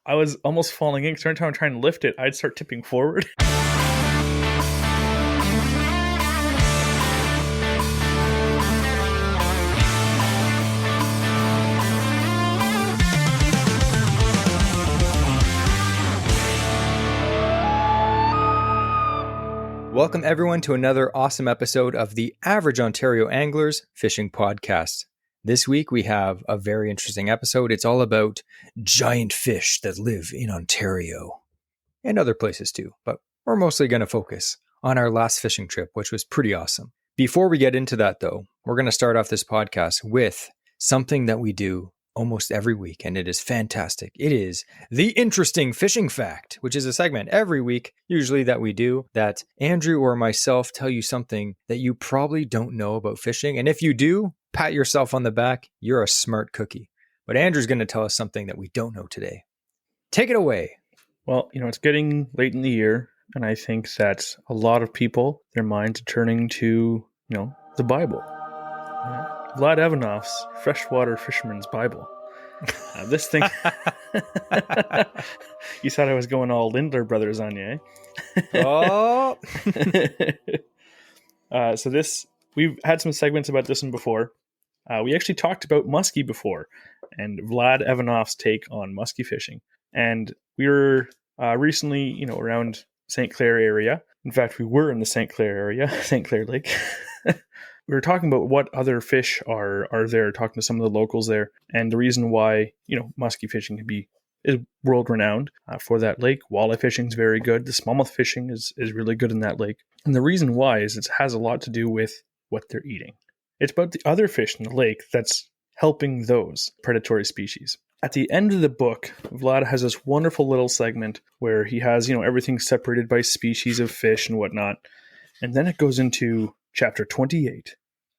I was almost falling in because every time I'm trying to lift it, I'd start tipping forward. Welcome everyone to another awesome episode of the Average Ontario Anglers Fishing Podcast. This week we have a very interesting episode. It's all about giant fish that live in Ontario and other places too, but we're mostly going to focus on our last fishing trip, which was pretty awesome. Before we get into that though, we're going to start off this podcast with something that we do almost every week, and it is fantastic. It is the Interesting Fishing Fact, which is a segment every week, usually that we do, that Andrew or myself tell you something that you probably don't know about fishing. And if you do, pat yourself on the back. You're a smart cookie. But Andrew's going to tell us something that we don't know today. Take it away. Well, it's getting late in the year, and I think that a lot of people, their minds are turning to, the Bible. Vlad Ivanov's Freshwater Fisherman's Bible. This thing... You thought I was going all Lindler Brothers on you, eh? Oh! We've had some segments about this one before. We actually talked about muskie before, and Vlad Ivanov's take on muskie fishing. And we were recently, around St. Clair area. In fact, we were in the St. Clair area, St. Clair Lake. We were talking about what other fish are there, talking to some of the locals there, and the reason why, muskie fishing is world-renowned for that lake. Walleye fishing is very good. The smallmouth fishing is really good in that lake. And the reason why is it has a lot to do with what they're eating. It's about the other fish in the lake that's helping those predatory species. At the end of the book, Vlad has this wonderful little segment where he has, everything separated by species of fish and whatnot. And then it goes into Chapter 28,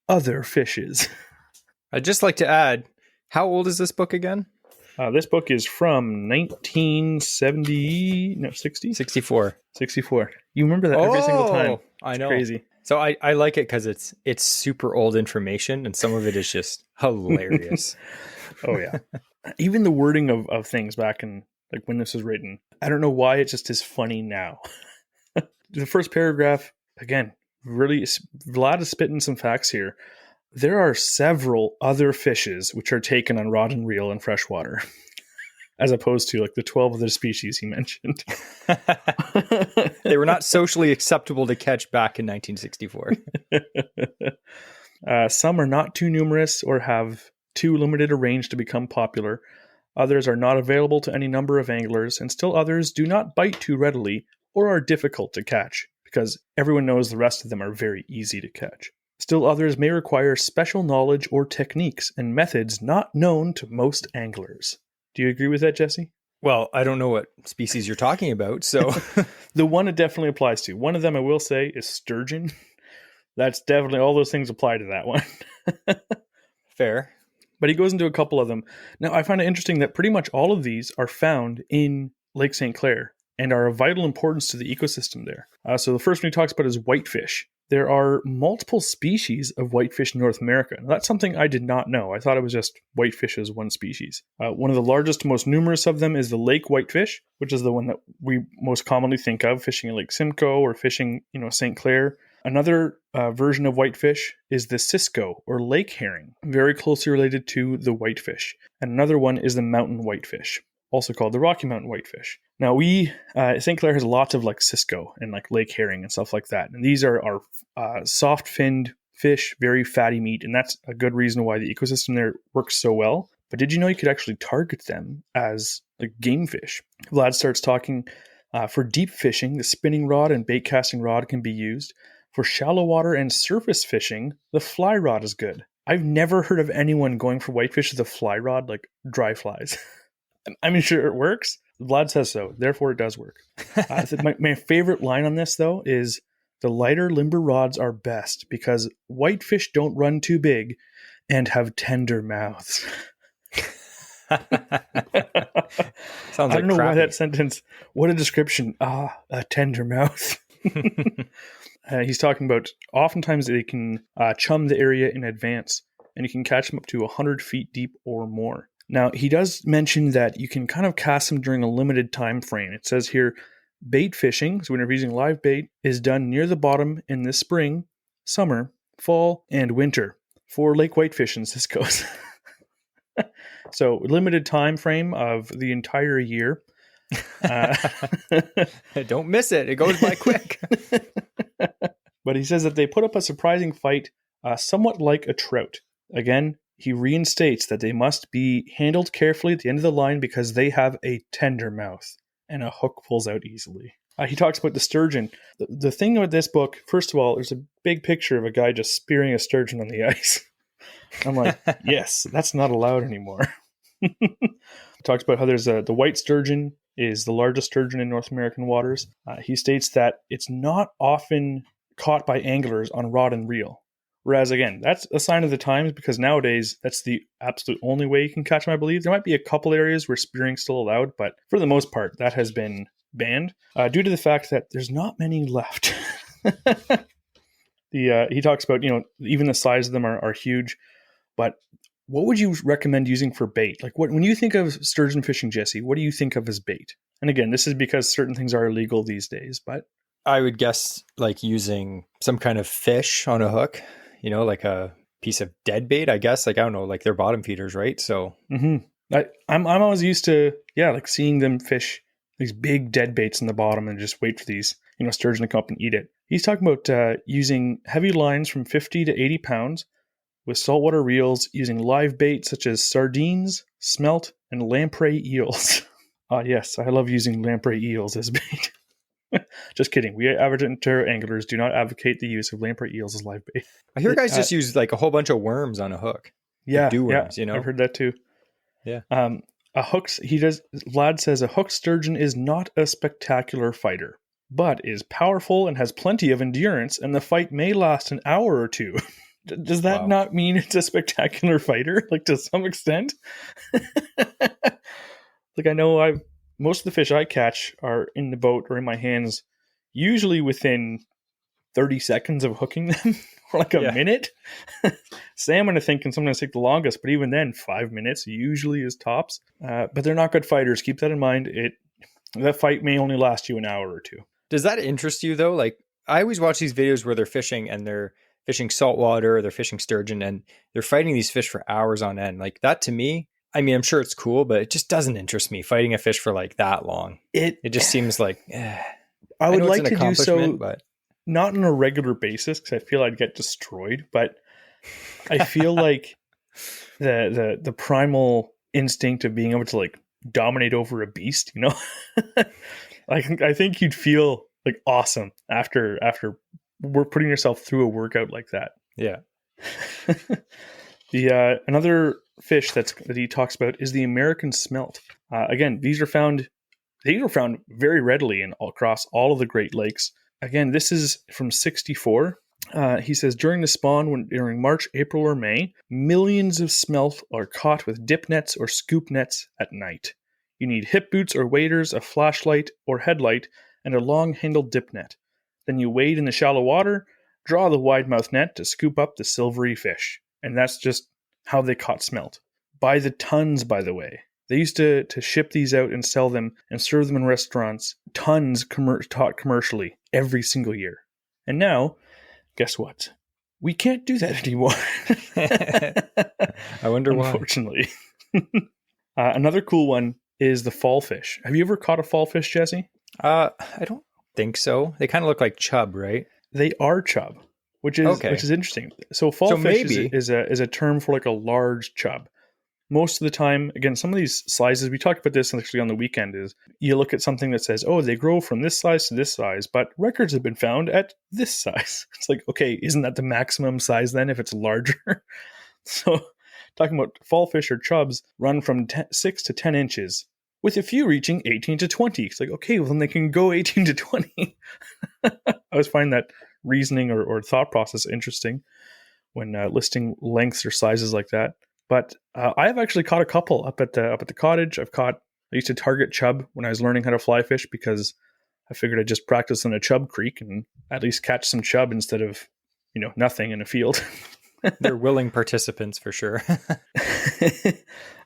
Other Fishes. I'd just like to add, how old is this book again? This book is from 60? 64. 64. You remember that every single time. It's I know. Crazy. So I like it because it's super old information, and some of it is just hilarious. Oh, yeah. Even the wording of things back in, when this was written, I don't know why it just is funny now. The first paragraph, again, really, Vlad is spitting some facts here. There are several other fishes which are taken on rod and reel in freshwater, as opposed to the 12 other species he mentioned. They were not socially acceptable to catch back in 1964. Some are not too numerous or have too limited a range to become popular. Others are not available to any number of anglers, and still others do not bite too readily or are difficult to catch, because everyone knows the rest of them are very easy to catch. Still others may require special knowledge or techniques and methods not known to most anglers. Do you agree with that, Jesse? Well, I don't know what species you're talking about, so... The one it definitely applies to. One of them I will say is sturgeon. That's definitely, all those things apply to that one. Fair. But he goes into a couple of them. Now, I find it interesting that pretty much all of these are found in Lake St. Clair and are of vital importance to the ecosystem there. So the first one he talks about is whitefish. There are multiple species of whitefish in North America. Now, that's something I did not know. I thought it was just whitefish as one species. One of the largest, most numerous of them is the lake whitefish, which is the one that we most commonly think of fishing in Lake Simcoe or fishing, St. Clair. Another version of whitefish is the Cisco or lake herring, very closely related to the whitefish. And another one is the mountain whitefish, also called the Rocky Mountain whitefish. Now St. Clair has lots of Cisco and lake herring and stuff like that. And these are soft-finned fish, very fatty meat. And that's a good reason why the ecosystem there works so well. But did you know you could actually target them as game fish? Vlad starts talking, for deep fishing, the spinning rod and bait casting rod can be used. For shallow water and surface fishing, the fly rod is good. I've never heard of anyone going for whitefish with a fly rod, like dry flies. I mean, sure, it works. Vlad says so. Therefore, it does work. My favorite line on this, though, is the lighter limber rods are best because whitefish don't run too big and have tender mouths. Sounds I don't know why that sentence. What a description. A tender mouth. He's talking about oftentimes they can chum the area in advance, and you can catch them up to 100 feet deep or more. Now, he does mention that you can kind of cast them during a limited time frame. It says here, bait fishing, so when you're using live bait, is done near the bottom in the spring, summer, fall, and winter. For lake whitefishings, this goes. So, limited time frame of the entire year. Don't miss it. It goes by quick. But he says that they put up a surprising fight, somewhat like a trout. Again, he reinstates that they must be handled carefully at the end of the line because they have a tender mouth and a hook pulls out easily. He talks about the sturgeon. The thing about this book, first of all, there's a big picture of a guy just spearing a sturgeon on the ice. I'm like, yes, that's not allowed anymore. Talks about how there's the white sturgeon is the largest sturgeon in North American waters. He states that it's not often caught by anglers on rod and reel. Whereas, again, that's a sign of the times because nowadays that's the absolute only way you can catch them, I believe. There might be a couple areas where spearing's still allowed, but for the most part, that has been banned due to the fact that there's not many left. He talks about, even the size of them are huge, but what would you recommend using for bait? Like when you think of sturgeon fishing, Jesse, what do you think of as bait? And again, this is because certain things are illegal these days, but I would guess like using some kind of fish on a hook, like a piece of dead bait, I guess. Like, I don't know, like they're bottom feeders, right? So I'm always used to, like seeing them fish these big dead baits in the bottom and just wait for these, sturgeon to come up and eat it. He's talking about using heavy lines from 50 to 80 pounds with saltwater reels, using live bait such as sardines, smelt, and lamprey eels. Yes, I love using lamprey eels as bait. Just kidding. We average Ontario anglers do not advocate the use of lamprey eels as live bait. I hear guys just use like a whole bunch of worms on a hook. Yeah, like dew worms, I've heard that too. Yeah. Vlad says a hooked sturgeon is not a spectacular fighter, but is powerful and has plenty of endurance, and the fight may last an hour or two. Does that not mean it's a spectacular fighter? Like, to some extent? Like, I know most of the fish I catch are in the boat or in my hands, usually within 30 seconds of hooking them, or like a minute. Salmon, I think, can sometimes take the longest, but even then, 5 minutes usually is tops. But they're not good fighters. Keep that in mind. That fight may only last you an hour or two. Does that interest you, though? Like, I always watch these videos where they're fishing and they're fishing saltwater, they're fishing sturgeon, and they're fighting these fish for hours on end. Like, that to me, I mean, I'm sure it's cool, but it just doesn't interest me fighting a fish for like that long. It just seems like, I would like to do so, but not on a regular basis because I feel I'd get destroyed, but I feel like the primal instinct of being able to like dominate over a beast, I think you'd feel like awesome after we're putting yourself through a workout like that. Yeah. Another fish that he talks about is the American smelt. Again, these are found very readily across all of the Great Lakes. Again, this is from 1964. He says during the spawn, during March, April, or May, millions of smelt are caught with dip nets or scoop nets at night. You need hip boots or waders, a flashlight or headlight, and a long-handled dip net. Then you wade in the shallow water, draw the wide-mouthed net to scoop up the silvery fish. And that's just how they caught smelt. By the tons, by the way. They used to ship these out and sell them and serve them in restaurants, tons taught commercially every single year. And now, guess what? We can't do that anymore. I wonder why. Unfortunately. Another cool one is the fall fish. Have you ever caught a fall fish, Jesse? I don't think so. They kind of look like chub, right? They are chub, which is interesting. So fall fish is a term for like a large chub. Most of the time, again, some of these sizes, we talked about this actually on the weekend, is you look at something that says, oh, they grow from this size to this size, but records have been found at this size. It's like, okay, isn't that the maximum size then if it's larger? So talking about fall fish or chubs run from 6 to 10 inches, with a few reaching 18 to 20. It's like, okay, well, then they can go 18 to 20. I always find that reasoning or thought process interesting when listing lengths or sizes like that. But I have actually caught a couple up at the cottage. I used to target chub when I was learning how to fly fish because I figured I'd just practice in a chub creek and at least catch some chub instead of, nothing in a field. They're willing participants for sure.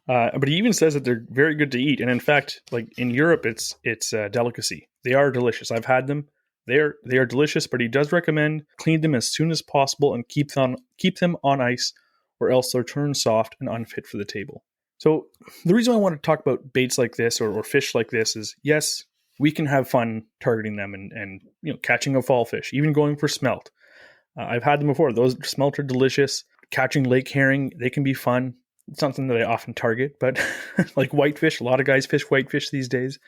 But he even says that they're very good to eat. And in fact, like in Europe, it's a delicacy. They are delicious. I've had them. They are delicious, but he does recommend clean them as soon as possible and keep them on ice, or else they'll turn soft and unfit for the table. So the reason I want to talk about baits like this or fish like this is, yes, we can have fun targeting them and catching a fall fish, even going for smelt. I've had them before. Those smelt are delicious. Catching lake herring, they can be fun. It's something that I often target, but like whitefish, a lot of guys fish whitefish these days.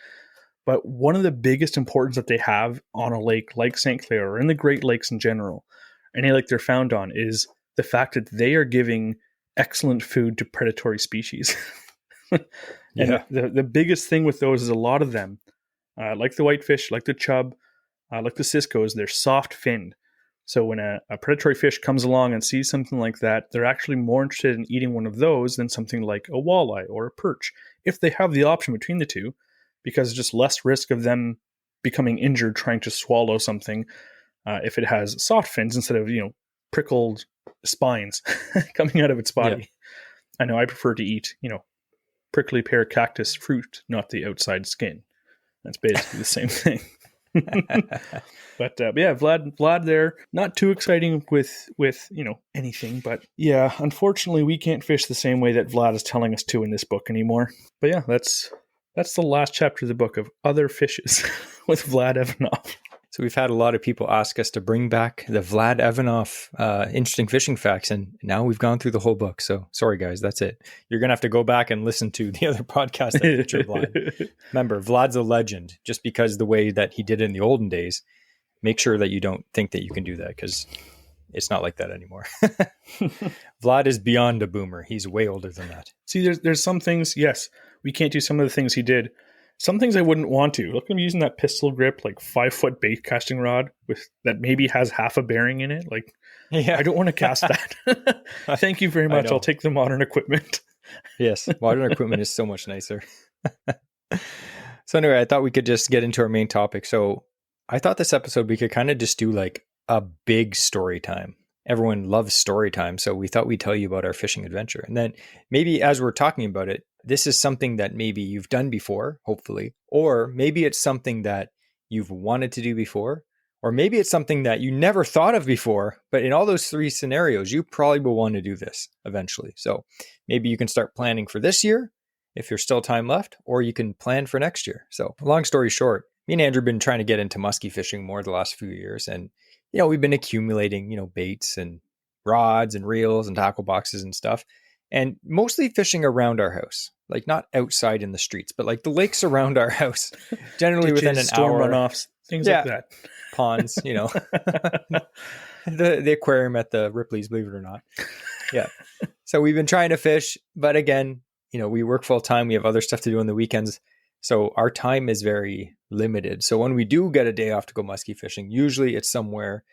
But one of the biggest importance that they have on a lake like St. Clair or in the Great Lakes in general, any lake they're found on, is the fact that they are giving excellent food to predatory species. And the biggest thing with those is a lot of them, like the whitefish, like the chub, like the ciscos, they're soft finned. So when a predatory fish comes along and sees something like that, they're actually more interested in eating one of those than something like a walleye or a perch, if they have the option between the two, because it's just less risk of them becoming injured trying to swallow something if it has soft fins instead of, prickled spines coming out of its body. Yeah. I know I prefer to eat, prickly pear cactus fruit, not the outside skin. That's basically the same thing. But yeah, Vlad there, not too exciting with anything, but yeah, unfortunately we can't fish the same way that Vlad is telling us to in this book anymore. But yeah, that's the last chapter of the book of Other Fishes with Vlad Evanoff. So we've had a lot of people ask us to bring back the Vlad Evanoff interesting fishing facts, and now we've gone through the whole book. So sorry, guys, that's it. You're going to have to go back and listen to the other podcast that featured Vlad. Remember, Vlad's a legend. Just because the way that he did it in the olden days, make sure that you don't think that you can do that, because it's not like that anymore. Vlad is beyond a boomer. He's way older than that. See, there's some things, yes, we can't do some of the things he did. Some things I wouldn't want to. Look, I'm using that pistol grip, like 5-foot bait casting rod with that maybe has half a bearing in it. Like, I don't want to cast that. Thank you very much. I'll take the modern equipment. Yes, modern equipment is so much nicer. So anyway, I thought we could just get into our main topic. So I thought this episode we could kind of just do like a big story time. Everyone loves story time, so we thought we'd tell you about our fishing adventure. And then maybe as we're talking about it, this is something that maybe you've done before, hopefully, or maybe it's something that you've wanted to do before, or maybe it's something that you never thought of before, but in all those three scenarios, you probably will want to do this eventually. So maybe you can start planning for this year if there's still time left, or you can plan for next year. So long story short, me and Andrew have been trying to get into musky fishing more the last few years. And, we've been accumulating, baits and rods and reels and tackle boxes and stuff. And mostly fishing around our house, like not outside in the streets, but like the lakes around our house, generally ditches, within an storm hour. Runoffs, things like that. Ponds, the aquarium at the Ripley's, believe it or not. Yeah. So we've been trying to fish, but again, we work full time. We have other stuff to do on the weekends. So our time is very limited. So when we do get a day off to go musky fishing, usually it's somewhere,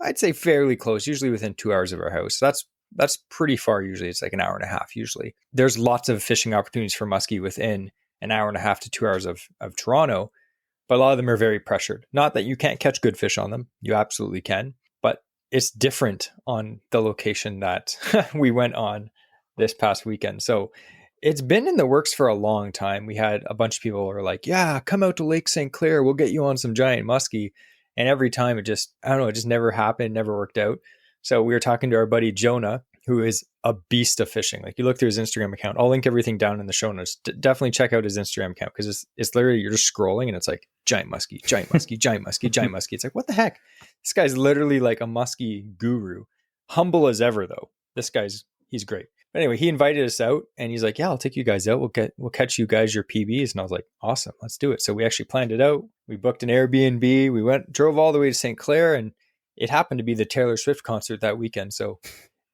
I'd say fairly close, usually within 2 hours of our house. That's pretty far. Usually it's like an hour and a half. Usually there's lots of fishing opportunities for muskie within an hour and a half to 2 hours of Toronto, but a lot of them are very pressured. Not that you can't catch good fish on them. You absolutely can, but it's different on the location that we went on this past weekend. So it's been in the works for a long time. We had a bunch of people who were like, yeah, come out to Lake St. Clair. We'll get you on some giant muskie. And every time it just never happened, never worked out. So we were talking to our buddy Jonah, who is a beast of fishing. Like you look through his Instagram account, I'll link everything down in the show notes. Definitely check out his Instagram account, because it's literally, you're just scrolling and it's like giant muskie, giant muskie, giant muskie, giant muskie. It's like, what the heck? This guy's literally like a muskie guru. Humble as ever though. He's great. But anyway, he invited us out and he's like, yeah, I'll take you guys out. We'll catch you guys your PBs. And I was like, awesome, let's do it. So we actually planned it out. We booked an Airbnb. We drove all the way to St. Clair, and it happened to be the Taylor Swift concert that weekend. So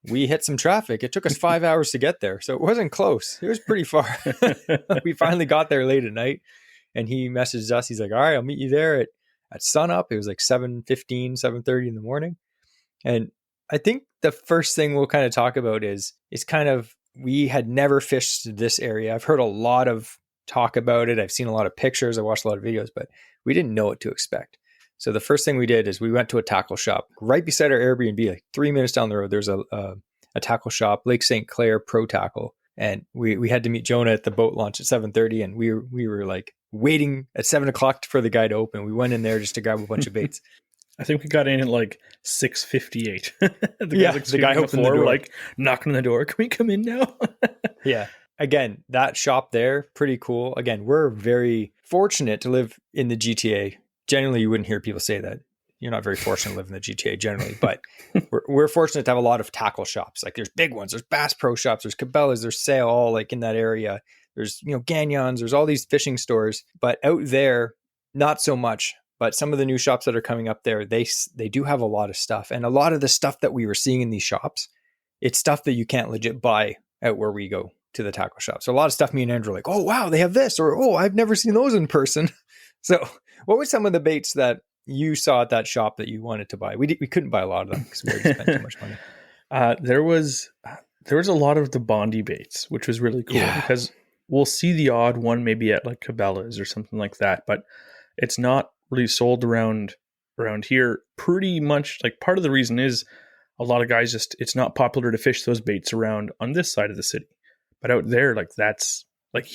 we hit some traffic. It took us 5 hours to get there. So it wasn't close. It was pretty far. We finally got there late at night, and he messaged us. He's like, all right, I'll meet you there at sunup. It was like 7:15, 7:30 in the morning. And I think the first thing we'll kind of talk about is kind of, we had never fished this area. I've heard a lot of talk about it. I've seen a lot of pictures. I watched a lot of videos, but we didn't know what to expect. So the first thing we did is we went to a tackle shop right beside our Airbnb, like 3 minutes down the road. There's a tackle shop, Lake St. Clair Pro Tackle. And we had to meet Jonah at the boat launch at 7:30, and we were like waiting at 7 o'clock for the guy to open. We went in there just to grab a bunch of baits. I think we got in at like 6:58. The guy opened the door, we're like knocking on the door. Can we come in now? Yeah. Again, that shop there, pretty cool. Again, we're very fortunate to live in the GTA. Generally, you wouldn't hear people say that. You're not very fortunate to live in the GTA generally, but we're fortunate to have a lot of tackle shops. Like there's big ones, there's Bass Pro shops, there's Cabela's, there's Sail, all like in that area. There's, Gagnons, there's all these fishing stores, but out there, not so much. But some of the new shops that are coming up there, they do have a lot of stuff. And a lot of the stuff that we were seeing in these shops, it's stuff that you can't legit buy out where we go to the tackle shop. So a lot of stuff me and Andrew are like, oh, wow, they have this, or, oh, I've never seen those in person. So what were some of the baits that you saw at that shop that you wanted to buy? We couldn't buy a lot of them because we already spent too much money. There was a lot of the Bondi baits, which was really cool because we'll see the odd one maybe at like Cabela's or something like that, but it's not really sold around here. Pretty much like part of the reason is a lot of guys just, it's not popular to fish those baits around on this side of the city. But out there, like that's like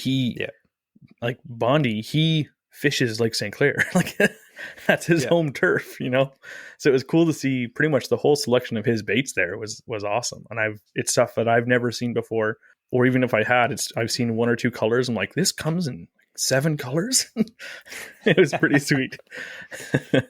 like Bondi, he fishes Lake St. Clair. Like that's his home turf, So it was cool to see pretty much the whole selection of his baits there was awesome. And it's stuff that I've never seen before, or even if I had, I've seen one or two colors. I'm like, this comes in 7 colors. It was pretty sweet.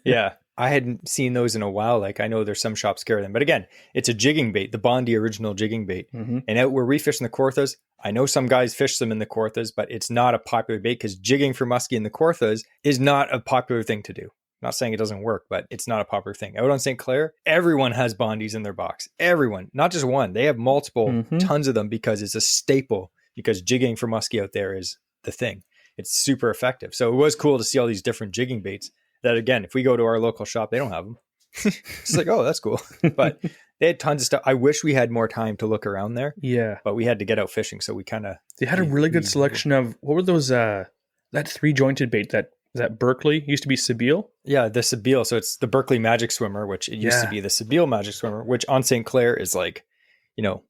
Yeah. I hadn't seen those in a while. Like I know there's some shops carry them, but again, it's a jigging bait, the Bondi original jigging bait. Mm-hmm. And out where we fish in the Kawarthas, I know some guys fish them in the Kawarthas, but it's not a popular bait because jigging for muskie in the Kawarthas is not a popular thing to do. I'm not saying it doesn't work, but it's not a popular thing. Out on St. Clair, everyone has Bondis in their box. Everyone, not just one. They have multiple, tons of them because it's a staple, because jigging for muskie out there is the thing. It's super effective. So it was cool to see all these different jigging baits that, again, if we go to our local shop, they don't have them. It's like, oh, that's cool. But they had tons of stuff. I wish we had more time to look around there. Yeah. But we had to get out fishing. So we they had a really good selection of, what were those, that 3-jointed bait that Berkeley used to be Sebile? Yeah, the Sebile. So it's the Berkeley Magic Swimmer, which it used to be the Sebile Magic Swimmer, which on St. Clair is like,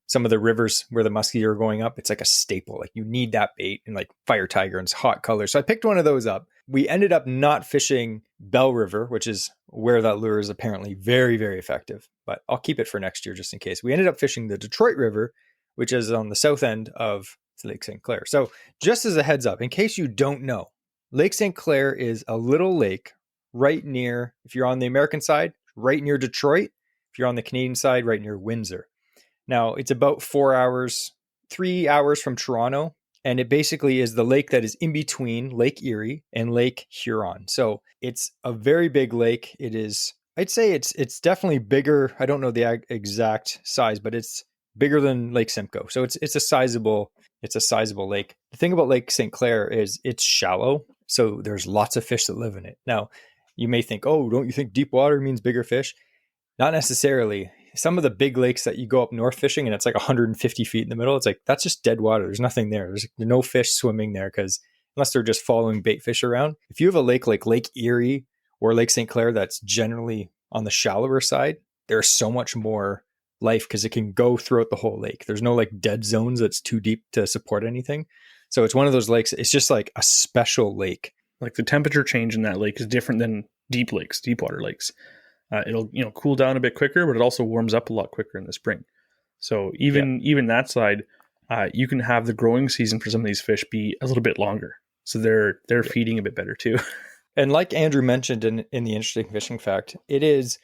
some of the rivers where the muskie are going up, it's like a staple. Like you need that bait, and like Fire Tiger and it's hot colors. So I picked one of those up. We ended up not fishing Bell River, which is where that lure is apparently very, very effective, but I'll keep it for next year just in case. We ended up fishing the Detroit River, which is on the south end of Lake St. Clair. So just as a heads up, in case you don't know, Lake St. Clair is a little lake right near, if you're on the American side, right near Detroit. If you're on the Canadian side, right near Windsor. Now, it's about 3 hours from Toronto, and it basically is the lake that is in between Lake Erie and Lake Huron. So it's a very big lake. It is, I'd say it's definitely bigger. I don't know the exact size, but it's bigger than Lake Simcoe. So it's a sizable lake. The thing about Lake St. Clair is it's shallow, so there's lots of fish that live in it. Now, you may think, oh, don't you think deep water means bigger fish? Not necessarily. Some of the big lakes that you go up north fishing and it's like 150 feet in the middle, it's like, that's just dead water. There's nothing there. There's no fish swimming there because unless they're just following bait fish around. If you have a lake like Lake Erie or Lake St. Clair that's generally on the shallower side, there's so much more life because it can go throughout the whole lake. There's no like dead zones that's too deep to support anything. So it's one of those lakes. It's just like a special lake. Like the temperature change in that lake is different than deep water lakes. It'll cool down a bit quicker, but it also warms up a lot quicker in the spring. So even that side, you can have the growing season for some of these fish be a little bit longer. So they're feeding a bit better too. And like Andrew mentioned in the interesting fishing fact, it is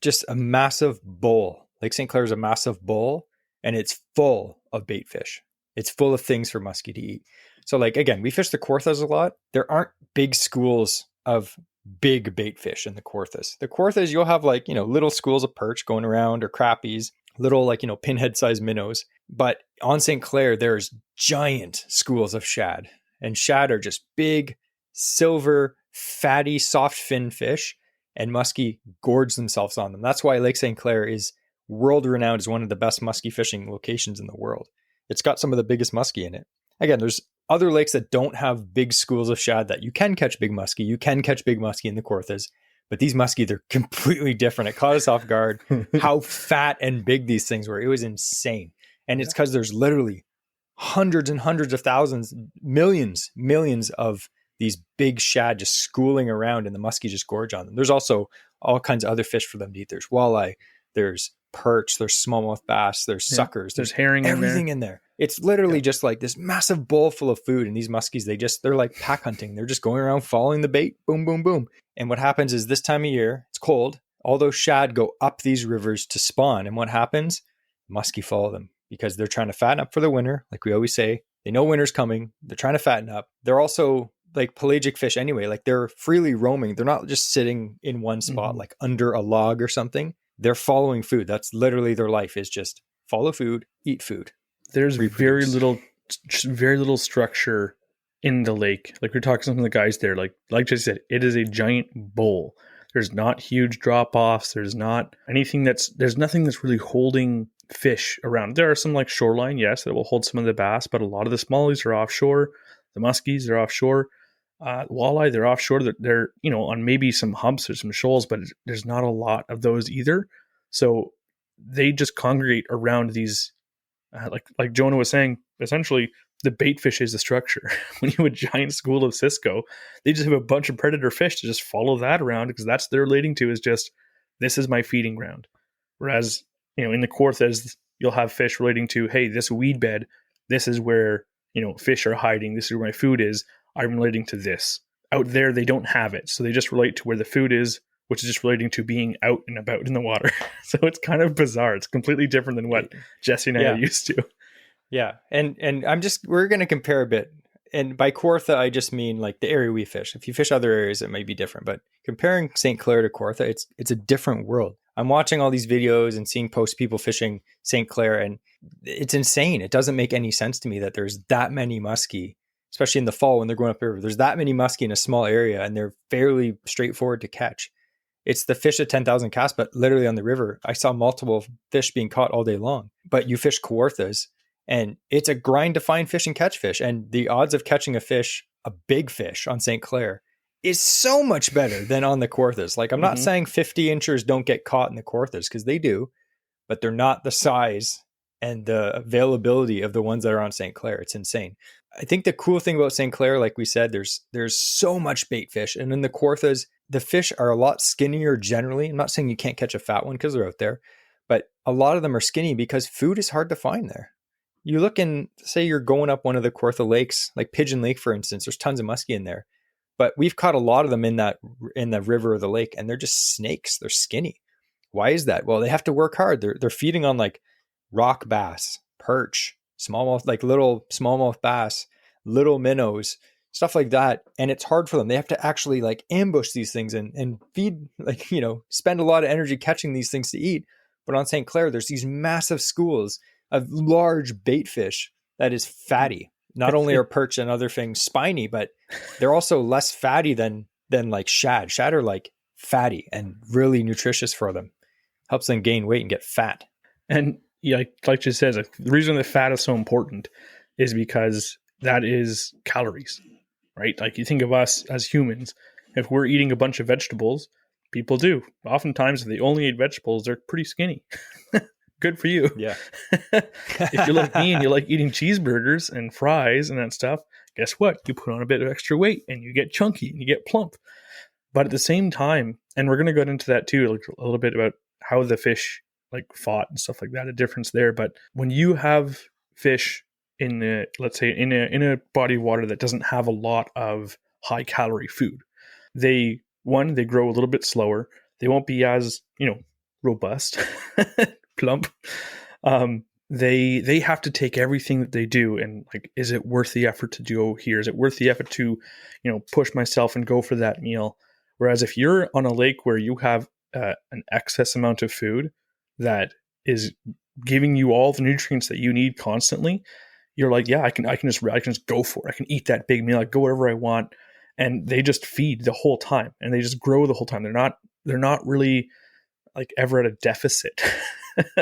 just a massive bowl. Lake St. Clair is a massive bowl, and it's full of bait fish. It's full of things for muskie to eat. So like, again, we fish the Kawarthas a lot. There aren't big schools of big bait fish in the Kawarthas. The Kawarthas, you'll have like, little schools of perch going around or crappies, little like, pinhead sized minnows. But on St. Clair, there's giant schools of shad, and shad are just big, silver, fatty, soft fin fish, and muskie gorge themselves on them. That's why Lake St. Clair is world renowned as one of the best muskie fishing locations in the world. It's got some of the biggest muskie in it. Again, there's other lakes that don't have big schools of shad that you can catch big muskie. You can catch big muskie in the Kawarthas, but these muskie, they're completely different. It caught us off guard how fat and big these things were. It was insane. And it's because there's literally hundreds and hundreds of thousands, millions of these big shad just schooling around, and the muskie just gorge on them. There's also all kinds of other fish for them to eat. There's walleye, there's perch, there's smallmouth bass, there's suckers, there's herring, everything in there. It's literally just like this massive bowl full of food. And these muskies, they're like pack hunting. They're just going around following the bait, boom, boom, boom. And what happens is this time of year, it's cold. All those shad go up these rivers to spawn. And what happens? Muskie follow them because they're trying to fatten up for the winter. Like we always say, they know winter's coming. They're trying to fatten up. They're also like pelagic fish anyway. Like they're freely roaming. They're not just sitting in one spot, like under a log or something. They're following food. That's literally their life, is just follow food, eat food. There's very little structure in the lake. Like we're talking to some of the guys there, like I said, it is a giant bowl. There's not huge drop-offs. There's nothing that's really holding fish around. There are some like shoreline, yes, that will hold some of the bass, but a lot of the smallies are offshore. The muskies, they're offshore. Walleye, they're offshore. They're on maybe some humps or some shoals, but there's not a lot of those either. So they just congregate around these, like Jonah was saying, essentially the bait fish is the structure. When you have a giant school of Cisco, they just have a bunch of predator fish to just follow that around because that's they're relating to is just, this is my feeding ground. Whereas, in the Kawarthas, you'll have fish relating to, hey, this weed bed, this is where, fish are hiding. This is where my food is. I'm relating to this. Out there, they don't have it. So they just relate to where the food is, which is just relating to being out and about in the water. So it's kind of bizarre. It's completely different than what Jesse and I are used to. Yeah. And we're going to compare a bit. And by Kawartha, I just mean like the area we fish. If you fish other areas, it might be different. But comparing St. Clair to Kawartha, it's a different world. I'm watching all these videos and seeing posts people fishing St. Clair, and it's insane. It doesn't make any sense to me that there's that many muskie, especially in the fall when they're going up the river. There's that many muskie in a small area, and they're fairly straightforward to catch. It's the fish at 10,000 casts, but literally on the river, I saw multiple fish being caught all day long. But you fish Kawarthas, and it's a grind to find fish and catch fish. And the odds of catching a big fish on St. Clair is so much better than on the Kawarthas. Like I'm not saying 50 inchers don't get caught in the Kawarthas, because they do, but they're not the size and the availability of the ones that are on St. Clair. It's insane. I think the cool thing about St. Clair, like we said, there's so much bait fish. And in the Kawarthas, the fish are a lot skinnier generally. I'm not saying you can't catch a fat one because they're out there, but a lot of them are skinny because food is hard to find there. You look in, say you're going up one of the Kawartha lakes, like Pigeon Lake, for instance, there's tons of muskie in there, but we've caught a lot of them in the river or the lake, and they're just snakes. They're skinny. Why is that? Well, they have to work hard. They're feeding on like rock bass, perch, smallmouth, like little smallmouth bass, little minnows, stuff like that. And it's hard for them. They have to actually like ambush these things and feed, like, spend a lot of energy catching these things to eat. But on St. Clair, there's these massive schools of large bait fish that is fatty. Not only are perch and other things spiny, but they're also less fatty than like shad. Shad are like fatty and really nutritious for them. Helps them gain weight and get fat. And like you said, the reason that fat is so important is because that is calories, right? Like you think of us as humans, if we're eating a bunch of vegetables, people do. Oftentimes, if they only eat vegetables, they're pretty skinny. Good for you. Yeah. If you're like me and you like eating cheeseburgers and fries and that stuff, guess what? You put on a bit of extra weight and you get chunky and you get plump. But at the same time, and we're going to go into that too, like a little bit about how the fish like fought and stuff like that, a difference there. But when you have fish in let's say in a body of water that doesn't have a lot of high calorie food, they grow a little bit slower. They won't be as, robust, plump. They have to take everything that they do and like, is it worth the effort to go here? Is it worth the effort to, push myself and go for that meal? Whereas if you're on a lake where you have an excess amount of food that is giving you all the nutrients that you need constantly, you're like, yeah, I can just go for it. I can eat that big meal. I go wherever I want. And they just feed the whole time and they just grow the whole time. They're not really like ever at a deficit,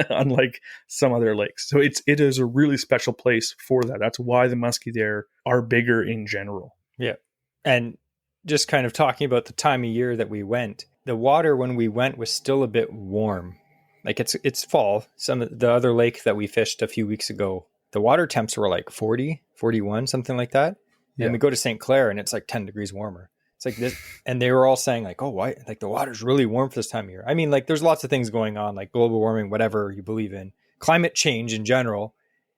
unlike some other lakes. So it is a really special place for that. That's why the muskie there are bigger in general. Yeah. And just kind of talking about the time of year that we went, the water when we went was still a bit warm. Like it's fall. Some of the other lake that we fished a few weeks ago, the water temps were like 40, 41, something like that. And we go to St. Clair and it's like 10 degrees warmer. It's like this. And they were all saying like, oh, why? Like the water's really warm for this time of year. I mean, like there's lots of things going on, like global warming, whatever you believe in, climate change in general.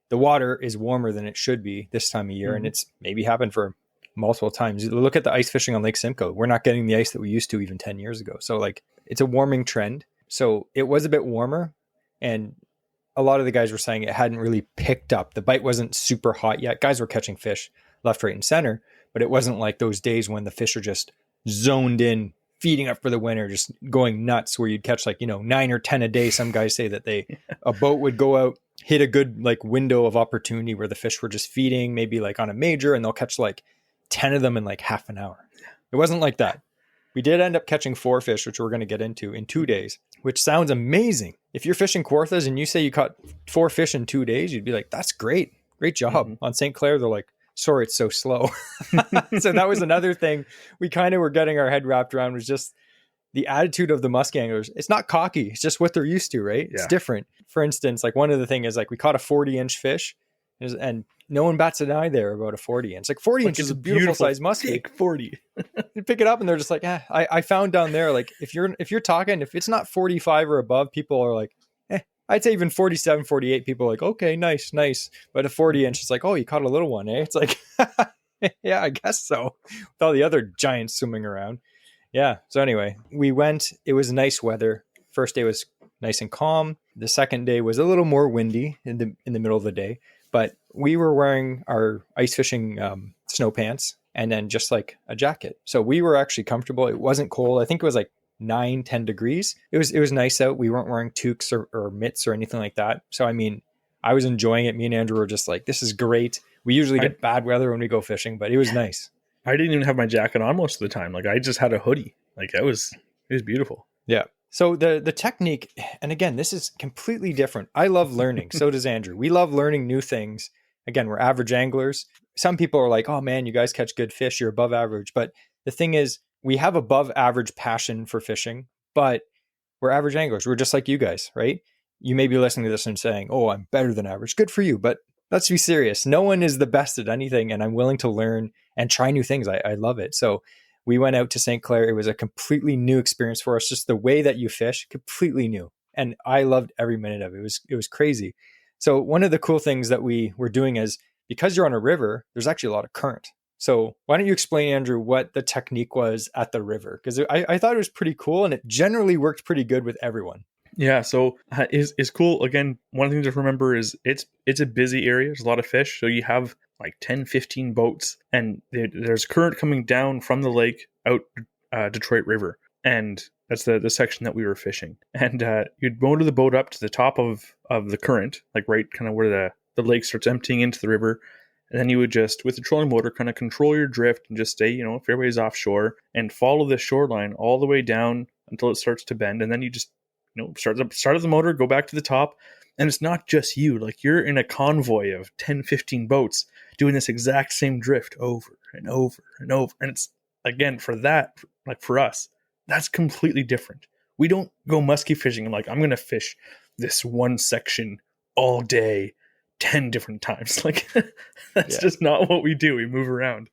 The water is warmer than it should be this time of year. Mm-hmm. And it's maybe happened for multiple times. Look at the ice fishing on Lake Simcoe. We're not getting the ice that we used to even 10 years ago. So like it's a warming trend. So it was a bit warmer, and a lot of the guys were saying it hadn't really picked up. The bite wasn't super hot yet. Guys were catching fish left, right, and center, but it wasn't like those days when the fish are just zoned in, feeding up for the winter, just going nuts, where you'd catch like, 9 or 10 a day. Some guys say that a boat would go out, hit a good like window of opportunity where the fish were just feeding, maybe like on a major, and they'll catch like 10 of them in like half an hour. It wasn't like that. We did end up catching 4 fish, which we're going to get into in 2 days, which sounds amazing. If you're fishing Kawarthas and you say you caught 4 fish in 2 days, you'd be like, that's great. Great job. Mm-hmm. On St. Clair, they're like, sorry, it's so slow. So that was another thing we kind of were getting our head wrapped around, was just the attitude of the musky anglers. It's not cocky. It's just what they're used to, right? It's different. For instance, like one of the things is like we caught a 40-inch fish and no one bats an eye there about a 40-inch. Like 40 inches is a beautiful size muskie. Big 40. You pick it up and they're just like, I found down there, like if you're talking, if it's not 45 or above, people are like, I'd say even 47, 48, people are like, okay, nice. But a 40-inch, it's like, oh, you caught a little one, eh? It's like, yeah, I guess so. With all the other giants swimming around. Yeah. So anyway, we went, it was nice weather. First day was nice and calm. The second day was a little more windy in the middle of the day, but we were wearing our ice fishing snow pants and then just like a jacket. So we were actually comfortable. It wasn't cold. I think it was like 9-10 degrees. It was nice out. We weren't wearing toques or mitts or anything like that. So I mean, I was enjoying it. Me and Andrew were just like, this is great. We usually get bad weather when we go fishing, but it was nice. I didn't even have my jacket on most of the time. Like I just had a hoodie. Like it was beautiful. Yeah. So the technique, and again, this is completely different. I love learning. So does Andrew. We love learning new things. Again, we're average anglers. Some people are like, oh man, you guys catch good fish. You're above average. But the thing is, we have above average passion for fishing, but we're average anglers. We're just like you guys, right? You may be listening to this and saying, oh, I'm better than average. Good for you. But let's be serious. No one is the best at anything. And I'm willing to learn and try new things. I love it. So we went out to St. Clair. It was a completely new experience for us. Just the way that you fish, completely new. And I loved every minute of it. It was crazy. So one of the cool things that we were doing is, because you're on a river, there's actually a lot of current. So why don't you explain, Andrew, what the technique was at the river? Because I thought it was pretty cool, and it generally worked pretty good with everyone. Yeah, so is cool. Again, one of the things to remember is it's a busy area. There's a lot of fish. So you have like 10, 15 boats, and there's current coming down from the lake out Detroit River. And that's the section that we were fishing. And you'd motor the boat up to the top of the current, like right kind of where the lake starts emptying into the river. And then you would just, with the trolling motor, kind of control your drift and just stay, fairways offshore and follow the shoreline all the way down until it starts to bend. And then you just, start up the motor, go back to the top. And it's not just you. Like you're in a convoy of 10, 15 boats doing this exact same drift over and over and over. And it's, again, for that, like for us, that's completely different. We don't go musky fishing and like, I'm going to fish this one section all day 10 different times. Like that's just not what we do. We move around.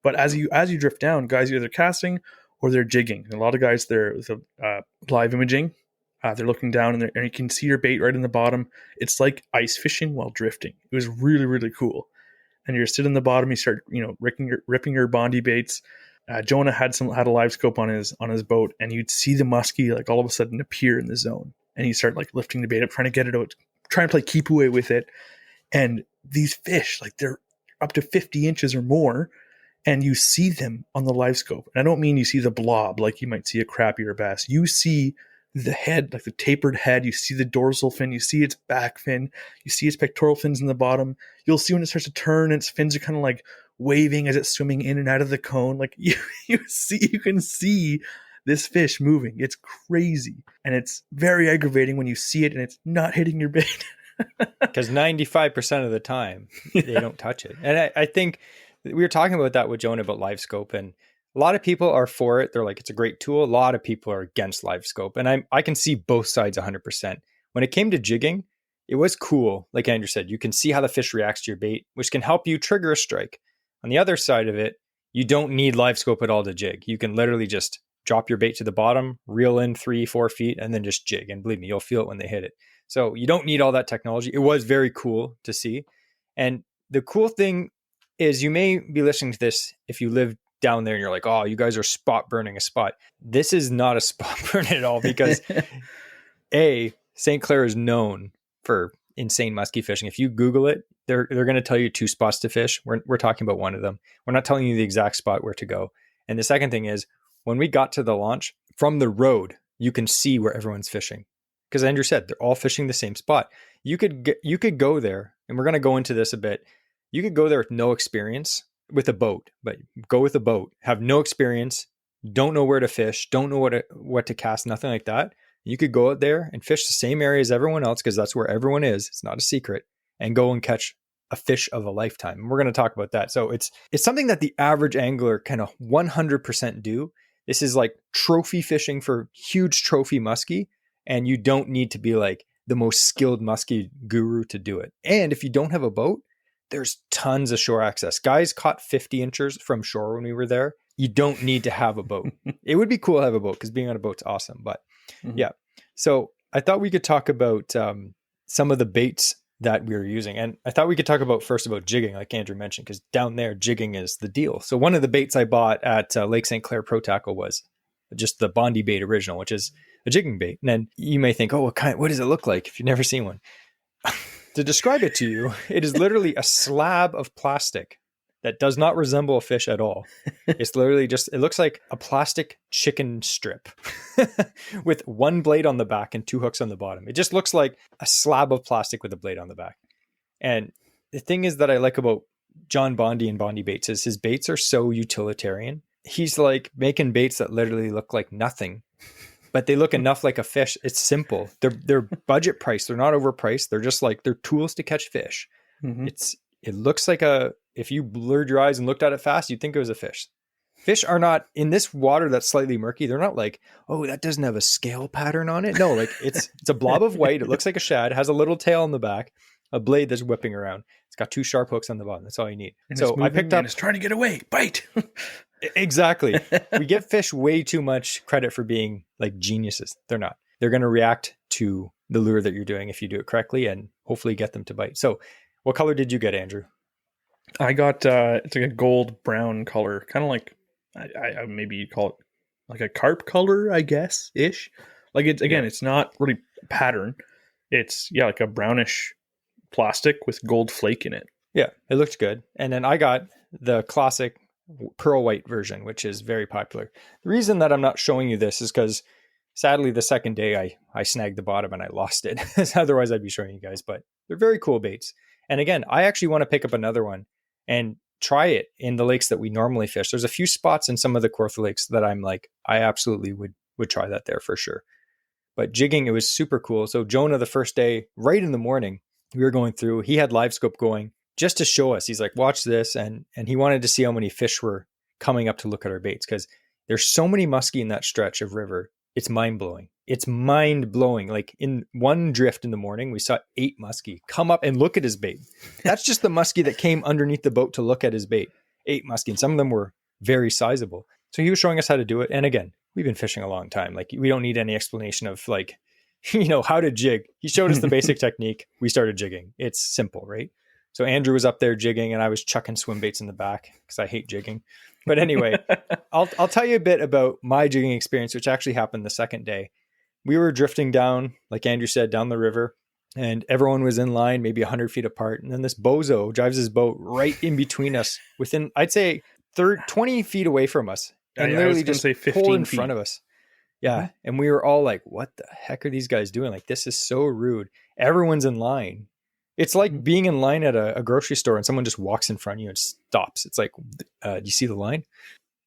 But as you drift down, guys are either casting or they're jigging. And a lot of guys, they're live imaging. They're looking down and you can see your bait right in the bottom. It's like ice fishing while drifting. It was really, really cool. And you're sitting in the bottom, you start, ripping your Bondi baits. Jonah had a live scope on his boat, and you'd see the muskie like all of a sudden appear in the zone. And you start like lifting the bait up, trying to get it out, trying to play keep away with it. And these fish, like they're up to 50 inches or more, and you see them on the live scope. And I don't mean you see the blob like you might see a crappie or a bass. You see the head, like the tapered head. You see the dorsal fin. You see its back fin. You see its pectoral fins in the bottom. You'll see when it starts to turn, its fins are kind of like waving as it's swimming in and out of the cone. Like you can see this fish moving. It's crazy. And it's very aggravating when you see it and it's not hitting your bait. Because 95% of the time they don't touch it. And I think we were talking about that with Jonah about live scope, and a lot of people are for it. They're like, it's a great tool. A lot of people are against live scope, and I can see both sides 100%. When it came to jigging, it was cool. Like Andrew said, you can see how the fish reacts to your bait, which can help you trigger a strike. On the other side of it, you don't need live scope at all to jig. You can literally just drop your bait to the bottom, reel in 3-4 feet, and then just jig. And believe me, you'll feel it when they hit it. So you don't need all that technology. It was very cool to see. And the cool thing is, you may be listening to this if you live down there and you're like, oh, you guys are spot burning a spot. This is not a spot burn at all, because St. Clair is known for insane musky fishing. If you Google it, they're going to tell you 2 spots to fish. We're talking about one of them. We're not telling you the exact spot where to go. And the second thing is, when we got to the launch, from the road, you can see where everyone's fishing. Because Andrew said, they're all fishing the same spot. You could go there, and we're going to go into this a bit. You could go there with no experience with a boat, but go with a boat, have no experience, don't know where to fish, don't know what to cast, nothing like that. You could go out there and fish the same area as everyone else, because that's where everyone is. It's not a secret, and go and catch a fish of a lifetime. And we're going to talk about that. So it's something that the average angler can 100% do. This is like trophy fishing for huge trophy muskie, and you don't need to be like the most skilled muskie guru to do it. And if you don't have a boat, there's tons of shore access. Guys caught 50 inches from shore when we were there. You don't need to have a boat. It would be cool to have a boat, because being on a boat's awesome. But yeah, so I thought we could talk about some of the baits that we were using. And I thought we could talk about jigging, like Andrew mentioned, because down there, jigging is the deal. So one of the baits I bought at Lake St. Clair Pro Tackle was just the Bondi bait original, which is a jigging bait. And then you may think, oh, what does it look like if you've never seen one? To describe it to you, it is literally a slab of plastic that does not resemble a fish at all. It's literally it looks like a plastic chicken strip with one blade on the back and 2 hooks on the bottom. It just looks like a slab of plastic with a blade on the back. And the thing is that I like about John Bondi and Bondi Baits is his baits are so utilitarian. He's like making baits that literally look like nothing, but they look enough like a fish. It's simple. They're budget priced. They're not overpriced. They're just like, they're tools to catch fish. Mm-hmm. It looks like if you blurred your eyes and looked at it fast, you'd think it was a fish. Fish are not in this water that's slightly murky. They're not like, oh, that doesn't have a scale pattern on it. No, like it's a blob of white. It looks like a shad, has a little tail on the back, a blade that's whipping around. It's got 2 sharp hooks on the bottom. That's all you need. And so I picked up. It's trying to get away. Bite. Exactly. We give fish way too much credit for being like geniuses. They're not. They're going to react to the lure that you're doing if you do it correctly, and hopefully get them to bite. So what color did you get, Andrew? I got it's like a gold brown color, kind of like I maybe you'd call it like a carp color, I guess ish. Like it's it's not really a pattern. It's like a brownish plastic with gold flake in it. Yeah, it looked good. And then I got the classic pearl white version, which is very popular. The reason that I'm not showing you this is because sadly the second day I snagged the bottom and I lost it. Otherwise I'd be showing you guys, but they're very cool baits. And again, I actually want to pick up another one and try it in the lakes that we normally fish. There's a few spots in some of the Kawartha lakes that I'm like, I absolutely would try that there for sure. But jigging, it was super cool. So Jonah, the first day, right in the morning, we were going through, he had live scope going just to show us. He's like, watch this. And he wanted to see how many fish were coming up to look at our baits, because there's so many muskie in that stretch of river. It's mind blowing. It's mind blowing. Like in one drift in the morning, we saw 8 muskie come up and look at his bait. That's just the muskie that came underneath the boat to look at his bait. 8 muskie. And some of them were very sizable. So he was showing us how to do it. And again, we've been fishing a long time. Like we don't need any explanation of like, how to jig. He showed us the basic technique. We started jigging. It's simple, right? So Andrew was up there jigging and I was chucking swim baits in the back because I hate jigging. But anyway, I'll tell you a bit about my jigging experience, which actually happened the second day. We were drifting down, like Andrew said, down the river, and everyone was in line, maybe 100 feet apart. And then this bozo drives his boat right in between us, within, I'd say, 20 feet away from us, and literally just pulled in front of us. Yeah. And we were all like, what the heck are these guys doing? Like, this is so rude. Everyone's in line. It's like being in line at a grocery store and someone just walks in front of you and stops. It's like, do you see the line?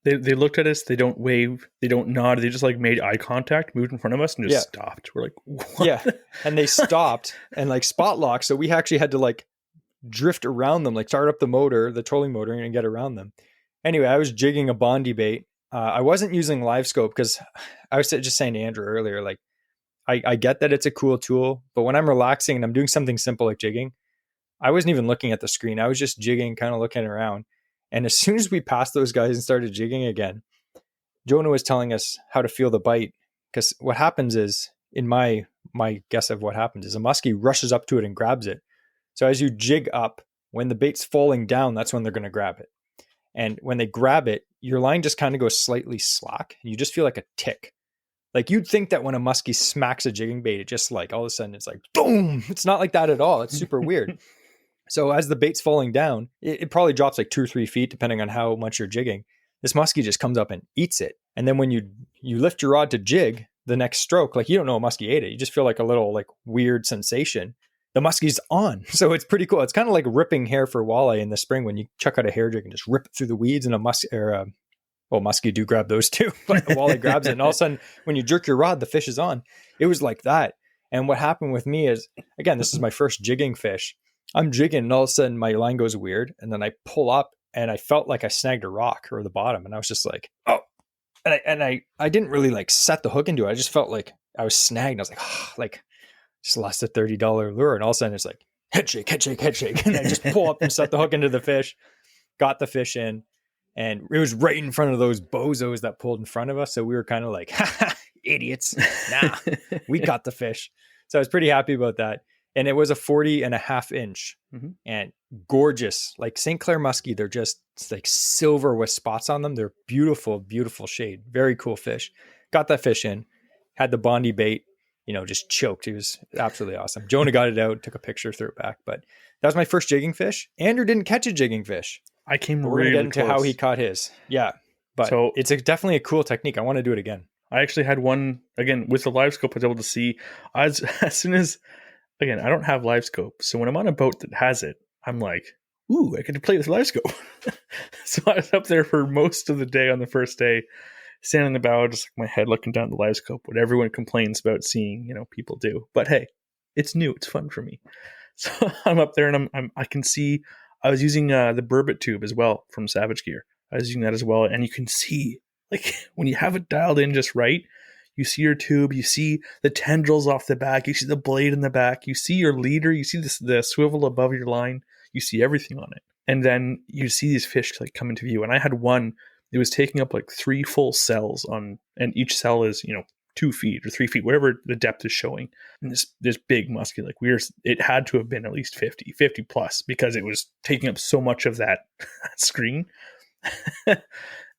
They looked at us. They don't wave. They don't nod. They just like made eye contact, moved in front of us, and just stopped. We're like, what? Yeah. And they stopped and like spot locked. So we actually had to like drift around them, like start up the motor, the trolling motor, and get around them. Anyway, I was jigging a Bondi bait. I wasn't using live scope because I was just saying to Andrew earlier, like I get that it's a cool tool, but when I'm relaxing and I'm doing something simple like jigging, I wasn't even looking at the screen. I was just jigging, kind of looking around. And as soon as we passed those guys and started jigging again, Jonah was telling us how to feel the bite. Because what happens is, in my guess of what happens is, a muskie rushes up to it and grabs it. So as you jig up, when the bait's falling down, that's when they're going to grab it. And when they grab it, your line just kind of goes slightly slack. And you just feel like a tick. Like you'd think that when a muskie smacks a jigging bait, it just like all of a sudden it's like boom. It's not like that at all. It's super weird. So as the bait's falling down, it probably drops like 2 or 3 feet depending on how much you're jigging. This muskie just comes up and eats it. And then when you lift your rod to jig the next stroke, like you don't know a muskie ate it. You just feel like a little like weird sensation. The muskie's on. So it's pretty cool. It's kind of like ripping hair for walleye in the spring when you chuck out a hair jig and just rip it through the weeds, and muskie do grab those too, but the walleye grabs it. And all of a sudden, when you jerk your rod, the fish is on. It was like that. And what happened with me is, again, this is my first jigging fish. I'm jigging and all of a sudden my line goes weird. And then I pull up and I felt like I snagged a rock or the bottom. And I was just like, oh, and I didn't really like set the hook into it. I just felt like I was snagged. I was like, oh, like just lost a $30 lure. And all of a sudden it's like head shake, head shake, head shake. And I just pull up and set the hook into the fish, got the fish in. And it was right in front of those bozos that pulled in front of us. So we were kind of like, idiots. Nah, we got the fish. So I was pretty happy about that. And it was a 40.5 inch and gorgeous, like St. Clair muskie. They're just like silver with spots on them. They're beautiful, beautiful shade. Very cool fish. Got that fish in, had the Bondi bait, just choked. It was absolutely awesome. Jonah got it out, took a picture, threw it back. But that was my first jigging fish. Andrew didn't catch a jigging fish. I came We're really going to get into close. how he caught his. Yeah. But So it's definitely a cool technique. I want to do it again. I actually had one, again, with the live scope, I was able to see as soon as, again, I don't have live scope. So when I'm on a boat that has it, I'm like, ooh, I could play with live scope. So I was up there for most of the day on the first day, standing in the bow, just like my head looking down the live scope, what everyone complains about seeing, people do. But hey, it's new. It's fun for me. So I'm up there and I can see, I was using the burbot tube as well from Savage Gear. I was using that as well. And you can see, like, when you have it dialed in just right, you see your tube, you see the tendrils off the back, you see the blade in the back, you see your leader, you see the swivel above your line, you see everything on it. And then you see these fish like come into view. And I had one, it was taking up like 3 full cells on, and each cell is, 2 feet or 3 feet, whatever the depth is showing. And this big muskie, like it had to have been at least 50 plus, because it was taking up so much of that screen.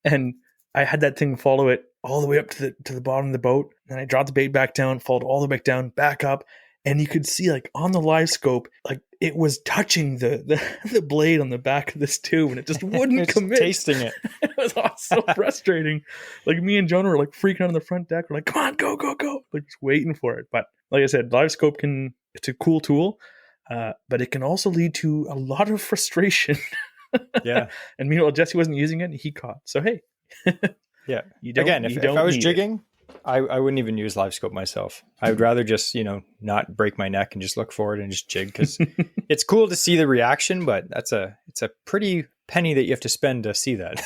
And I had that thing follow it all the way up to the bottom of the boat. And I dropped the bait back down, followed all the way back down, back up. And you could see, like, on the live scope, like, it was touching the blade on the back of this tube, and it just wouldn't commit. Tasting it. It was so frustrating. Like, me and Jonah were, like, freaking out on the front deck. We're like, come on, go, go, go. Like, just waiting for it. But like I said, live scope it's a cool tool, but it can also lead to a lot of frustration. Yeah. And meanwhile, Jesse wasn't using it, and he caught. So, hey. Yeah. Again, if I was jigging, I wouldn't even use live scope myself. I would rather just, not break my neck and just look forward and just jig, because it's cool to see the reaction, but it's a pretty penny that you have to spend to see that.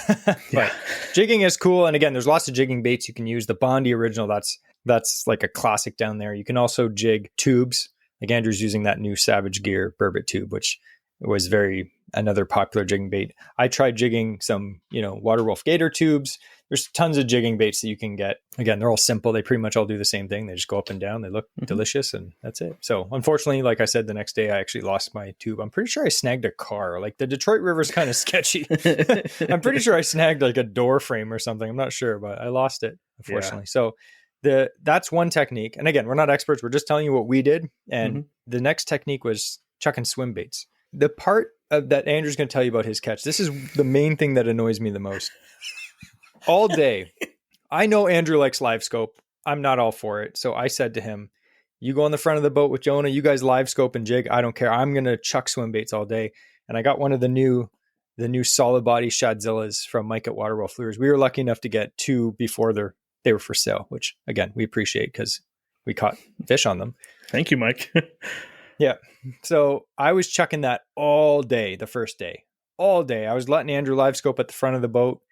But jigging is cool. And again, there's lots of jigging baits you can use. The Bondi original, that's like a classic down there. You can also jig tubes. Like Andrew's using that new Savage Gear burbot tube, which was another popular jigging bait. I tried jigging some, water wolf gator tubes. There's tons of jigging baits that you can get. Again, they're all simple. They pretty much all do the same thing. They just go up and down. They look delicious, and that's it. So unfortunately, like I said, the next day I actually lost my tube. I'm pretty sure I snagged a car. Like, the Detroit River's kind of sketchy. I'm pretty sure I snagged like a door frame or something. I'm not sure, but I lost it, unfortunately. Yeah. So that's one technique. And again, we're not experts. We're just telling you what we did. And the next technique was chucking swim baits. The part that Andrew's going to tell you about his catch, this is the main thing that annoys me the most. All day, I know Andrew likes live scope. I'm not all for it. So I said to him, you go on the front of the boat with Jonah, you guys live scope and jig. I don't care. I'm going to chuck swim baits all day. And I got one of the new solid body Shadzillas from Mike at Waterwolf Lures. We were lucky enough to get 2 before they were for sale, which again, we appreciate because we caught fish on them. Thank you, Mike. Yeah. So I was chucking that all day, the first day, all day. I was letting Andrew live scope at the front of the boat,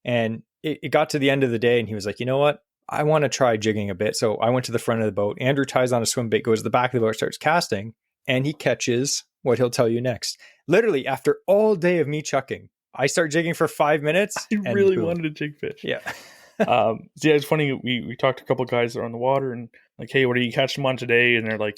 and it got to the end of the day and he was like, you know what? I want to try jigging a bit. So I went to the front of the boat. Andrew ties on a swim bait, goes to the back of the boat, starts casting, and he catches what he'll tell you next. Literally, after all day of me chucking, I start jigging for 5 minutes. I really wanted a jig fish. Yeah. Yeah, it's funny. We talked to a couple of guys that are on the water and like, hey, what are you catching them on today? And they're like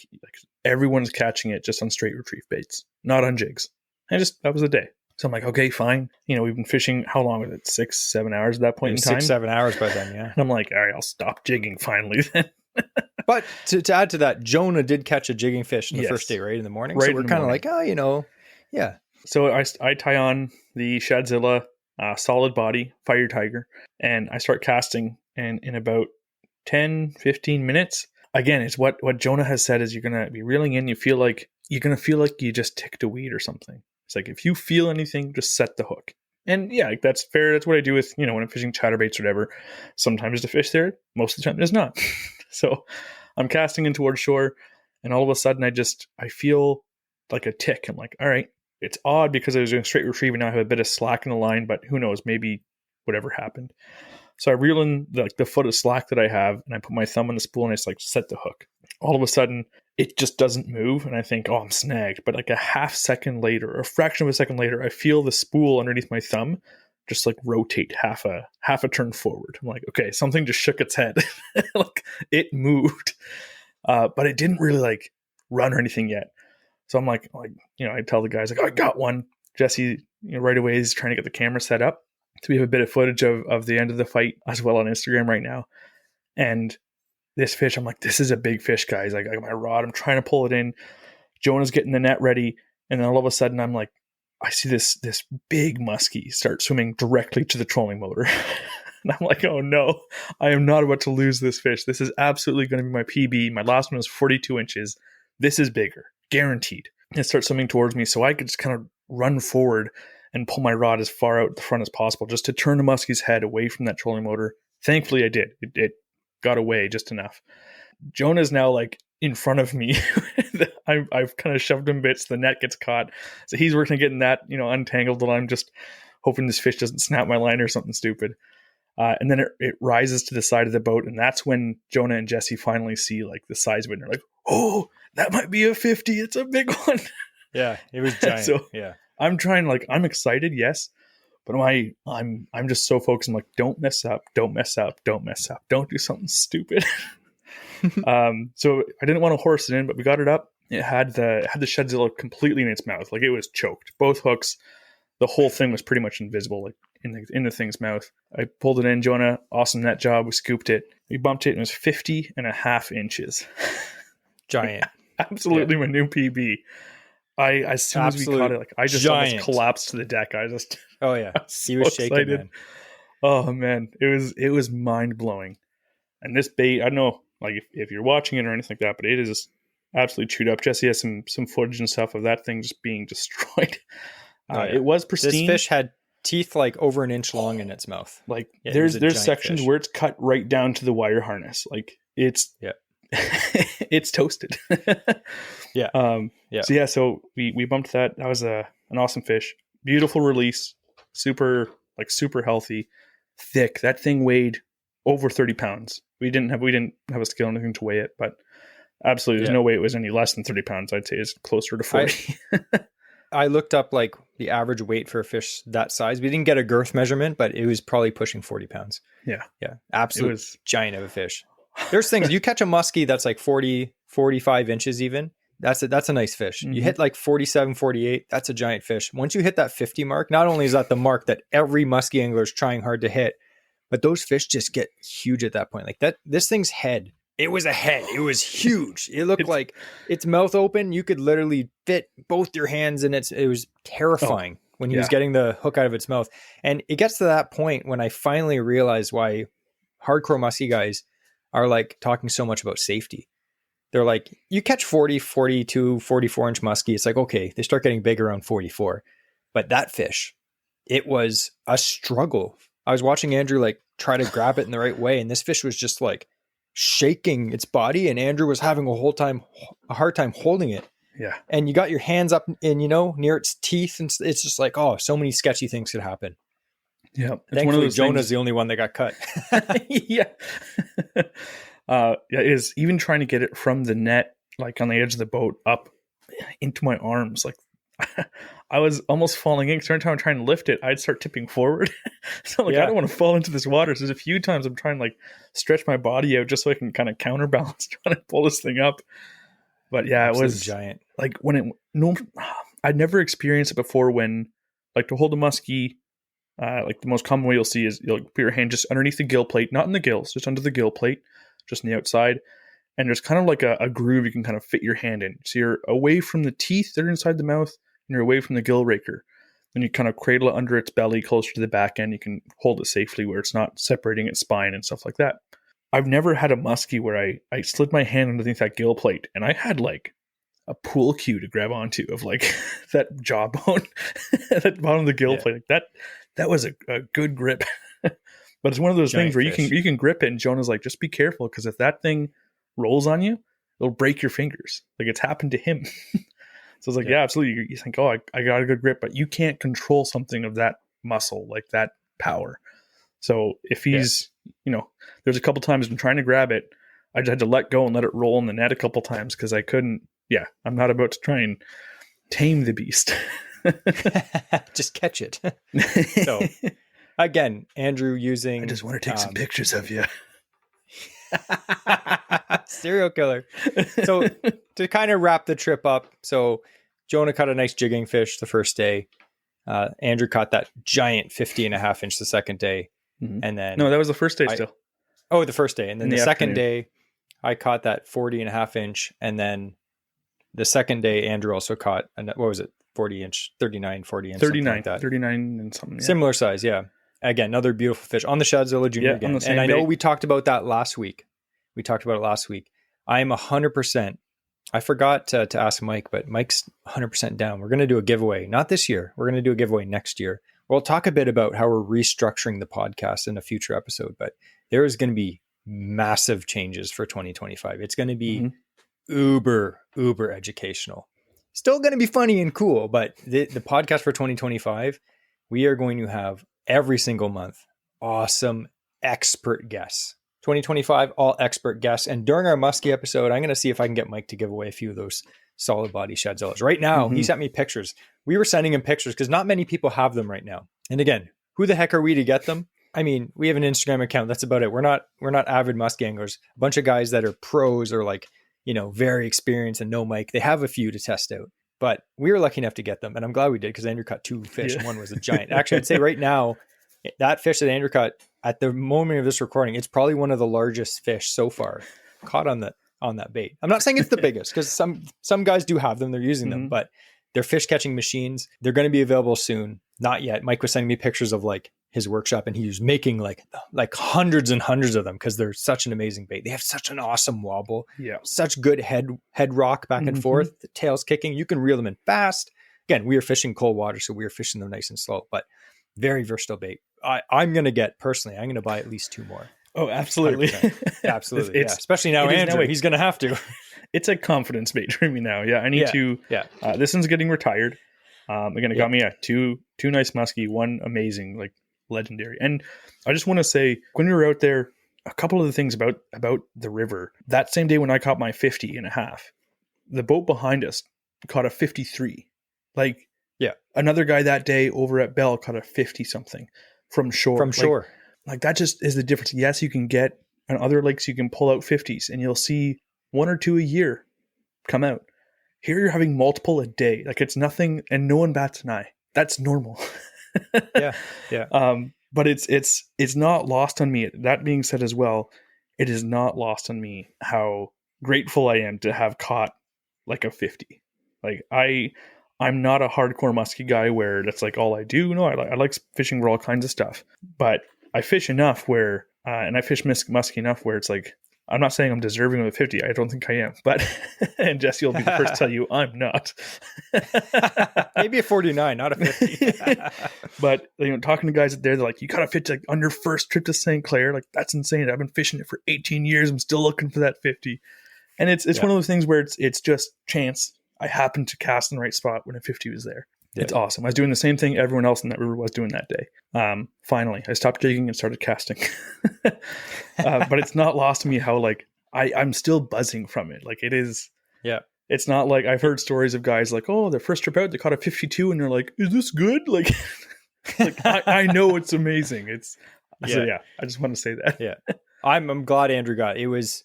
everyone's catching it just on straight retrieve baits, not on jigs. And that was the day. So I'm like, okay, fine. We've been fishing, how long was it? 6-7 hours at that point in time? 6-7 hours by then, yeah. And I'm like, all right, I'll stop jigging finally then. But to add to that, Jonah did catch a jigging fish in the first day, right? In the morning. Right, so we're kind of like, yeah. So I tie on the Shadzilla solid body Fire Tiger and I start casting, and in about 10-15 minutes, again, it's what Jonah has said is you're going to be reeling in. You're going to feel like you just ticked a weed or something. It's like, if you feel anything, just set the hook. And yeah, that's fair. That's what I do with, when I'm fishing chatterbaits or whatever. Sometimes the fish there, most of the time there's not. So I'm casting in towards shore, and all of a sudden I feel like a tick. I'm like, all right, it's odd because I was doing straight retrieve and now I have a bit of slack in the line, but who knows, maybe whatever happened. So I reel in the foot of slack that I have, and I put my thumb on the spool and I just set the hook. All of a sudden, it just doesn't move, and I think, oh, I'm snagged. But like a half second later, or a fraction of a second later, I feel the spool underneath my thumb just rotate half a turn forward. I'm like, okay, something just shook its head. Like it moved, but it didn't really run or anything yet. So I'm like, I tell the guys I got one. Jesse, right away is trying to get the camera set up. So we have a bit of footage of the end of the fight as well on Instagram right now. And this fish, I'm like, this is a big fish, guys. I got my rod. I'm trying to pull it in. Jonah's getting the net ready. And then all of a sudden, I'm like, I see this big muskie start swimming directly to the trolling motor. And I'm like, oh no, I am not about to lose this fish. This is absolutely going to be my PB. My last one was 42 inches. This is bigger, guaranteed. And it starts swimming towards me. So I could just kind of run forward and pull my rod as far out the front as possible just to turn the muskie's head away from that trolling motor. Thankfully, I did. It got away just enough. Jonah's now in front of me. I've kind of shoved him bits. The net gets caught. So he's working on getting that, untangled, and I'm just hoping this fish doesn't snap my line or something stupid. And then it rises to the side of the boat, and that's when Jonah and Jesse finally see the size of it. And they're like, oh, that might be a 50. It's a big one. Yeah, it was giant. So yeah. I'm trying, I'm excited, yes. But I'm just so focused. I'm like, don't mess up, don't mess up, don't mess up. Don't do something stupid. So I didn't want to horse it in, but we got it up. It had the Shedzilla completely in its mouth. It was choked. Both hooks, the whole thing was pretty much invisible, in the thing's mouth. I pulled it in, Jonah, awesome net job. We scooped it. We bumped it, and it was 50.5 inches. Giant. Absolutely my new PB. As soon as we caught it, I just almost collapsed to the deck. Oh yeah, so he was shaking, excited. man. Oh man, it was mind blowing. And this bait, I don't know, if you're watching it or anything like that, but it is absolutely chewed up. Jesse has some footage and stuff of that thing just being destroyed. Yeah. It was pristine. This fish had teeth over an inch long in its mouth. There's sections where it's cut right down to the wire harness. It's it's toasted. Yeah. So we bumped that. That was an awesome fish. Beautiful release. Super healthy, thick. That thing weighed over 30 pounds. We didn't have a scale or anything to weigh it, but absolutely there's no way it was any less than 30 pounds. I'd say it's closer to 40. I looked up the average weight for a fish that size. We didn't get a girth measurement, but it was probably pushing 40 pounds. Yeah. Yeah. Absolute giant of a fish. There's things, you catch a muskie that's 40, 45 inches even. That's a nice fish. Mm-hmm. You hit 47, 48, that's a giant fish. Once you hit that 50 mark, not only is that the mark that every muskie angler is trying hard to hit, but those fish just get huge at that point. This thing's head, it was a head. It was huge. It looked like its mouth open. You could literally fit both your hands in it. It was terrifying when he was getting the hook out of its mouth. And it gets to that point when I finally realized why hardcore muskie guys are talking so much about safety. They're like, you catch 40, 42, 44 inch muskie. It's okay, they start getting big around 44. But that fish, it was a struggle. I was watching Andrew try to grab it in the right way. And this fish was just shaking its body. And Andrew was having a hard time holding it. Yeah. And you got your hands up and, near its teeth. And it's just so many sketchy things could happen. Yeah. It's one of Thankfully, those Jonah's things. the only one that got cut. Yeah. Yeah, is even trying to get it from the net, like on the edge of the boat, up into my arms. Like I was almost falling in because every time I'm trying to lift it, I'd start tipping forward. So like, I don't want to fall into this water. So there's a few times I'm trying to like stretch my body out just so I can kind of counterbalance trying to pull this thing up. But yeah, Absolute it was giant. like when it, no, I'd never experienced it before when like to hold a muskie, like the most common way you'll see is you'll put your hand just underneath the gill plate, not in the gills, just under the gill plate, just on the outside. And there's kind of like a groove you can kind of fit your hand in. So you're away from the teeth that are inside the mouth and you're away from the gill raker. Then you kind of cradle it under its belly closer to the back end. You can hold it safely where it's not separating its spine and stuff like that. I've never had a muskie where I slid my hand underneath that gill plate and I had like a pool cue to grab onto of like that jawbone at the bottom of the gill plate. Like that was a good grip. But it's one of those Giant things where fish. you can grip it, and Jonah's like, just be careful because if that thing rolls on you, it'll break your fingers. Like it's happened to him. So it's like, yeah, absolutely. You think, oh, I got a good grip, but you can't control something of that muscle, like that power. So if he's, there's a couple times I'm trying to grab it, I just had to let go and let it roll in the net a couple times because I couldn't. Yeah, I'm not about to try and tame the beast. Just catch it. So again, Andrew using. I just want to take some pictures of you. Serial killer. So to kind of wrap the trip up, so Jonah caught a nice jigging fish the first day. Andrew caught that giant 50.5 inch the second day. Mm-hmm. And then no, that was the first day still. Oh, the first day. And then In the second afternoon. day I caught that 40.5 inch. And then the second day Andrew also caught, what was it? 40 inch, 39, 40 inch, 39, like that. 39 and something. Yeah. Similar size. Yeah. Again, another beautiful fish on the Shadzilla Junior again. On the same And I know bait. we talked about that last week. I am 100%. I forgot to ask Mike, but Mike's 100% down. We're going to do a giveaway. Not this year. We're going to do a giveaway next year. We'll talk a bit about how we're restructuring the podcast in a future episode, but there is going to be massive changes for 2025. It's going to be uber educational. Still going to be funny and cool, but the podcast for 2025, we are going to have every single month awesome expert guests. 2025, all expert guests. And during our Musky episode, I'm going to see if I can get Mike to give away a few of those solid body Shadzillas. Right now, he sent me pictures. We were sending him pictures because not many people have them right now. And again, who the heck are we to get them? I mean, we have an Instagram account. That's about it. We're not avid musky anglers. A bunch of guys that are pros or like, very experienced and know Mike. They have a few to test out. But we were lucky enough to get them. And I'm glad we did because Andrew caught 2 fish and one was a giant. Actually, I'd say right now, that fish that Andrew caught at the moment of this recording, it's probably one of the largest fish so far caught on that bait. I'm not saying it's the biggest because some guys do have them. They're using them, but they're fish catching machines. They're going to be available soon. Not yet. Mike was sending me pictures of like his workshop and he was making like hundreds and hundreds of them because they're such an amazing bait. They have such an awesome wobble. Yeah. Such good head rock back and forth. The tail's kicking. You can reel them in fast. Again, we are fishing cold water, so we are fishing them nice and slow, but very versatile bait. I'm going to buy at least 2 more. Oh, absolutely. Absolutely. Especially now, Andrew, he's going to have to. It's a confidence bait for me now. Yeah. I need to, this one's getting retired. Again, it got me 2 nice muskie, 1 amazing, like legendary. And I just want to say when we were out there, a couple of the things about the river that same day when I caught my 50.5, the boat behind us caught a 53. Like, another guy that day over at Bell caught a 50 something from shore. Like that just is the difference. Yes, you can get on other lakes, you can pull out 50s and you'll see 1 or 2 a year come out. Here you're having multiple a day. Like it's nothing and no one bats an eye. That's normal. But it's not lost on me. That being said as well, it is not lost on me how grateful I am to have caught like a 50. Like I'm not a hardcore musky guy where that's like all I do. No, I like fishing for all kinds of stuff, but I fish enough where, and I fish musky enough where it's like, I'm not saying I'm deserving of a 50. I don't think I am, but, and Jesse will be the first to tell you I'm not. Maybe a 49, not a 50. But, talking to guys out there, they're like, you got to fish like on your first trip to St. Clair. Like, that's insane. I've been fishing it for 18 years. I'm still looking for that 50. And it's one of those things where it's just chance. I happened to cast in the right spot when a 50 was there. It's awesome. I was doing the same thing everyone else in that river was doing that day. Finally, I stopped jigging and started casting. But it's not lost to me how like I'm still buzzing from it. Like it is. Yeah. It's not like I've heard stories of guys like, oh, their first trip out, they caught a 52 and they're like, is this good? Like, I know it's amazing. So I just want to say that. Yeah. I'm glad Andrew got it. It was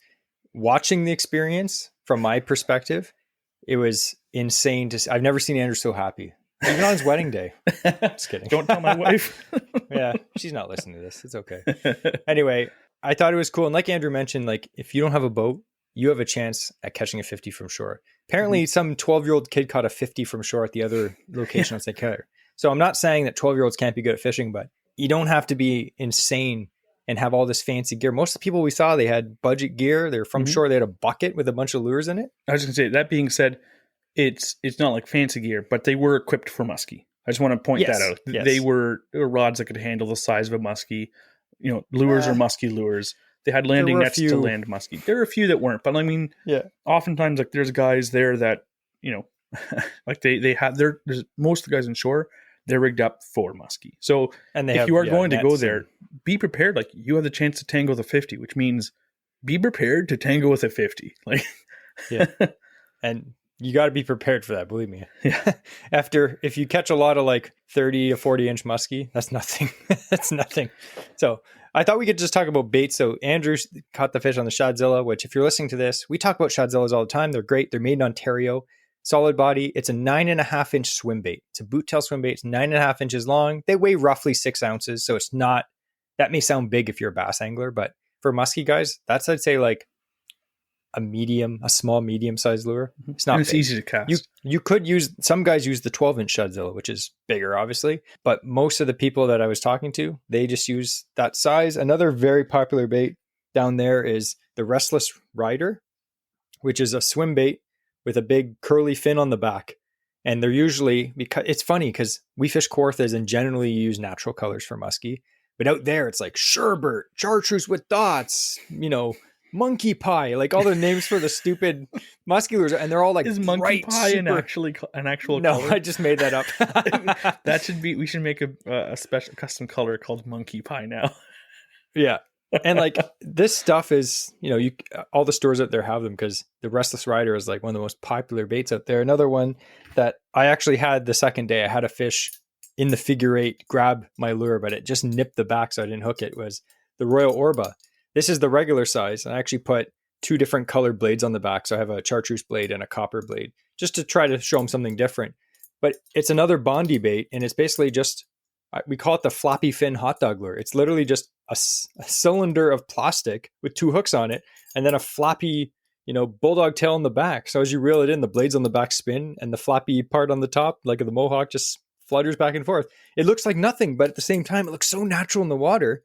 watching the experience from my perspective. It was insane I've never seen Andrew so happy. Even on his wedding day. Just kidding. Don't tell my wife. Yeah. She's not listening to this. It's okay. Anyway, I thought it was cool. And like Andrew mentioned, like if you don't have a boat, you have a chance at catching a 50 from shore. Apparently some 12-year-old kid caught a 50 from shore at the other location on St. Clair. So I'm not saying that 12-year-olds can't be good at fishing, but you don't have to be insane and have all this fancy gear. Most of the people we saw, they had budget gear. They're from shore. They had a bucket with a bunch of lures in it. I was going to say, that being said, it's not like fancy gear, but they were equipped for muskie. I just want to point that out. Yes. They were rods that could handle the size of a muskie. Lures are muskie lures. They had landing nets to land muskie. There are a few that weren't, but I mean, oftentimes like there's guys there that, like they have there's most of the guys on shore, they're rigged up for muskie. So if you are going to go there, be prepared. Like you have the chance to tango the 50, which means be prepared to tango with a 50. Like, and you got to be prepared for that. Believe me. Yeah. If you catch a lot of like 30 to 40 inch muskie, that's nothing. That's nothing. So I thought we could just talk about bait. So Andrew caught the fish on the Shadzilla, which if you're listening to this, we talk about Shadzillas all the time. They're great. They're made in Ontario. Solid body. It's a 9.5 inch swim bait. It's a boot tail swim bait. It's 9.5 inches long. They weigh roughly 6 ounces. So it's not, that may sound big if you're a bass angler, but for muskie guys, that's, I'd say like a small, medium sized lure. It's not It's big. easy to cast. You could some guys use the 12 inch Shadzilla, which is bigger, obviously. But most of the people that I was talking to, they just use that size. Another very popular bait down there is the Restless Rider, which is a swim bait with a big curly fin on the back. And they're usually, because it's funny because we fish Kawarthas and generally use natural colors for muskie. But out there, it's like sherbet, chartreuse with dots, monkey pie, like all the names for the stupid musky lures, and they're all like, is monkey bright, pie super... an actual no, color? I just made that up. That should be. We should make a special custom color called monkey pie now. Yeah, and like this stuff is, all the stores out there have them because the Restless Rider is like one of the most popular baits out there. Another one that I actually had the second day, I had a fish in the figure eight grab my lure, but it just nipped the back, so I didn't hook it. Was the Royal Orba. This is the regular size, and I actually put 2 different colored blades on the back. So I have a chartreuse blade and a copper blade, just to try to show them something different. But it's another Bondi bait, and it's basically just, we call it the floppy fin hot dog lure. It's literally just a cylinder of plastic with 2 hooks on it, and then a floppy, bulldog tail on the back. So as you reel it in, the blades on the back spin, and the floppy part on the top, like the mohawk, just flutters back and forth. It looks like nothing, but at the same time, it looks so natural in the water.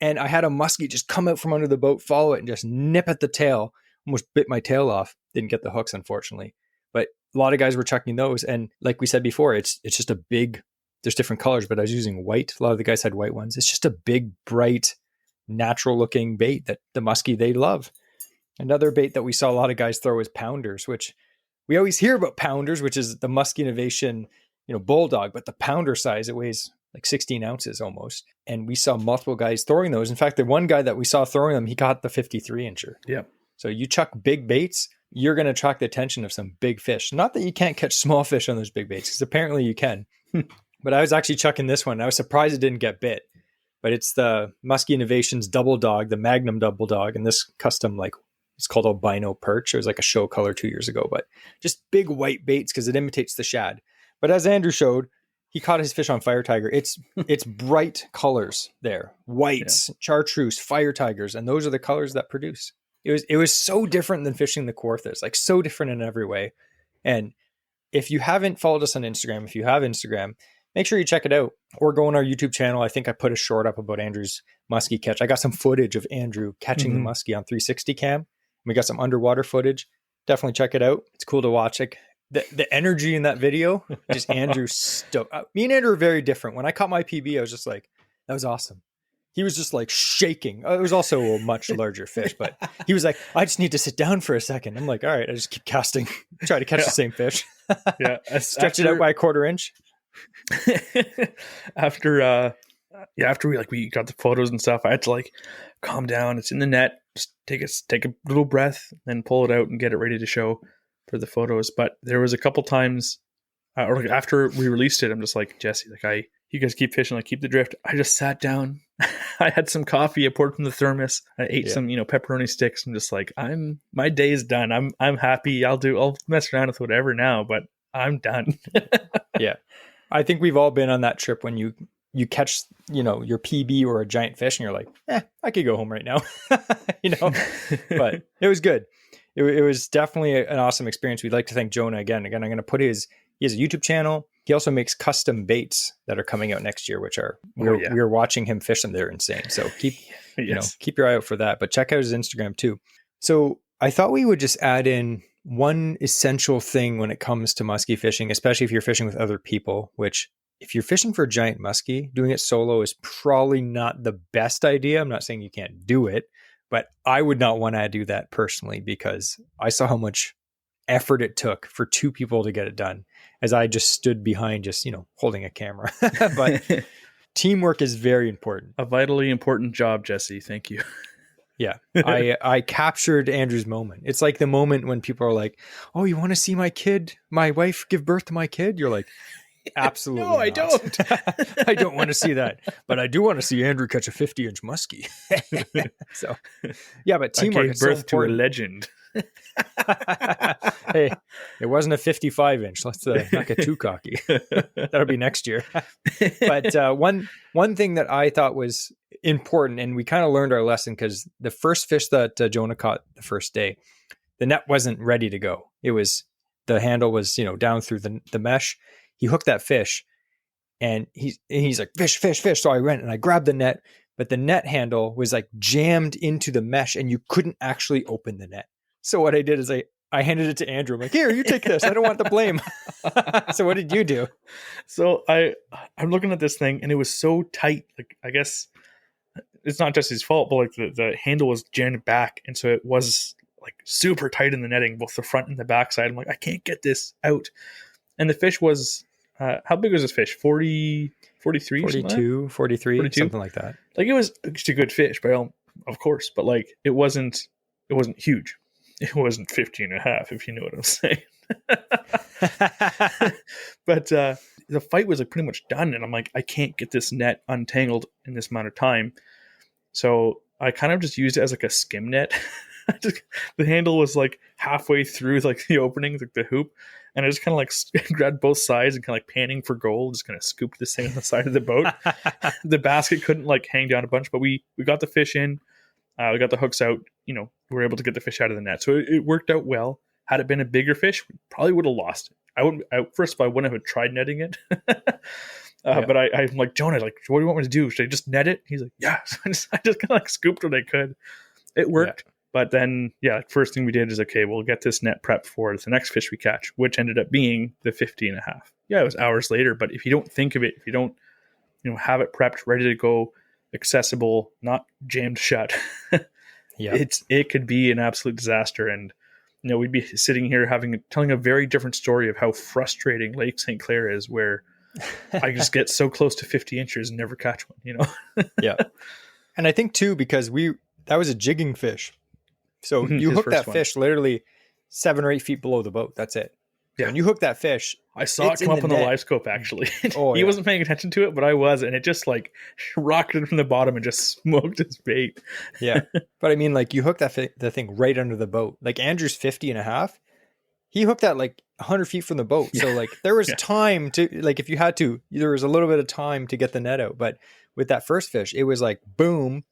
And I had a muskie just come out from under the boat, follow it, and just nip at the tail. Almost bit my tail off. Didn't get the hooks, unfortunately. But a lot of guys were chucking those. And like we said before, it's just a big, there's different colors, but I was using white. A lot of the guys had white ones. It's just a big, bright, natural looking bait that the muskie, they love. Another bait that we saw a lot of guys throw is pounders, which we always hear about pounders, which is the Musky Innovation, bulldog, but the pounder size, it weighs like 16 ounces almost. And we saw multiple guys throwing those. In fact, the one guy that we saw throwing them, he caught the 53 incher. Yeah. So you chuck big baits, you're going to attract the attention of some big fish. Not that you can't catch small fish on those big baits, because apparently you can. But I was actually chucking this one. I was surprised it didn't get bit. But it's the Musky Innovations Double Dog, the Magnum Double Dog. And this custom, it's called albino perch. It was like a show color 2 years ago, but just big white baits because it imitates the shad. But as Andrew showed, he caught his fish on fire tiger. It's bright colors there, whites, chartreuse, fire tigers, and those are the colors that produce. It was so different than fishing the Kawarthas, like so different in every way. And if you haven't followed us on Instagram, if you have Instagram, make sure you check it out or go on our YouTube channel. I think I put a short up about Andrew's muskie catch. I got some footage of Andrew catching the muskie on 360 cam. We got some underwater footage. Definitely check it out. It's cool to watch. Like the energy in that video, just Andrew stoked. Me and Andrew are very different. When I caught my PB, I was just like, that was awesome. He was just like shaking. It was also a much larger fish, but he was like, I just need to sit down for a second. I'm like, all right, I just keep casting, try to catch the same fish. Yeah. Stretch it out by a 1/4 inch. after after we got the photos and stuff, I had to like calm down. It's in the net. Just take a little breath, then pull it out and get it ready to show for the photos. But there was a couple times, or like after we released it, I'm just like, Jesse, like you guys keep fishing, like keep the drift. I just sat down. I had some coffee. I poured from the thermos. I ate some, pepperoni sticks. I'm just like, my day is done. I'm happy. I'll mess around with whatever now, but I'm done. Yeah. I think we've all been on that trip when you catch, your PB or a giant fish and you're like, I could go home right now, but it was good. It was definitely an awesome experience. We'd like to thank Jonah again. I'm going to put he has a YouTube channel. He also makes custom baits that are coming out next year, which are, we're watching him fish them. They're insane. So keep your eye out for that, but check out his Instagram too. So I thought we would just add in one essential thing when it comes to musky fishing, especially if you're fishing with other people, which if you're fishing for a giant muskie, doing it solo is probably not the best idea. I'm not saying you can't do it, but I would not want to do that personally because I saw how much effort it took for two people to get it done as I just stood behind holding a camera. But teamwork is very important. A vitally important job, Jesse. Thank you. Yeah. I captured Andrew's moment. It's like the moment when people are like, oh, you want to see my wife give birth to my kid? You're like, absolutely no, I don't. I don't want to see that, but I do want to see Andrew catch a 50-inch muskie. So, yeah, but teamwork gave birth to a legend. Hey, it wasn't a 55-inch. Let's not get too cocky. That'll be next year. But one thing that I thought was important, and we kind of learned our lesson because the first fish that Jonah caught the first day, the net wasn't ready to go. The handle was down through the mesh. He hooked that fish and he's like, fish, fish, fish. So I went and I grabbed the net, but the net handle was like jammed into the mesh and you couldn't actually open the net. So what I did is I handed it to Andrew. I'm like, here, you take this. I don't want the blame. So what did you do? So I'm looking at this thing and it was so tight. Like, I guess it's not just his fault, but like the handle was jammed back. And so it was like super tight in the netting, both the front and the back side. I'm like, I can't get this out. And the fish was, how big was this fish? 40, 43? 42, 43, 42? Something like that. Like it was a good fish, of course, but like it wasn't huge. It wasn't 15 and a half, if you know what I'm saying. But the fight was like pretty much done. And I'm like, I can't get this net untangled in this amount of time. So I kind of just used it as like a skim net. The handle was like halfway through like the opening, like the hoop. And I just kind of like grabbed both sides and kind of like panning for gold, just kind of scooped this thing on the side of the boat. The basket couldn't like hang down a bunch, but we got the fish in. We got the hooks out. We were able to get the fish out of the net. So it worked out well. Had it been a bigger fish, we probably would have lost it. First of all, I wouldn't have tried netting it. But I'm like, Jonah, like, what do you want me to do? Should I just net it? He's like, yeah. So I just kind of like scooped what I could. It worked. Yeah. But then, first thing we did is, okay, we'll get this net prep for the next fish we catch, which ended up being the 50 and a half. Yeah, it was hours later. But if you don't think of it, if you don't, have it prepped, ready to go, accessible, not jammed shut, it could be an absolute disaster. And, we'd be sitting here telling a very different story of how frustrating Lake St. Clair is, where I just get so close to 50 inches and never catch one, Yeah. And I think too, because that was a jigging fish. So you hook that fish literally 7 or 8 feet below the boat. That's it. Yeah. When you hook that fish, I saw it come up on the live scope actually. He wasn't paying attention to it, but I was, and it just like rocketed from the bottom and just smoked his bait. Yeah. But I mean, like you hook the thing right under the boat. Like Andrew's 50 and a half. He hooked that like 100 feet from the boat. So like there was time to, like if you had to, there was a little bit of time to get the net out. But with that first fish, it was like boom,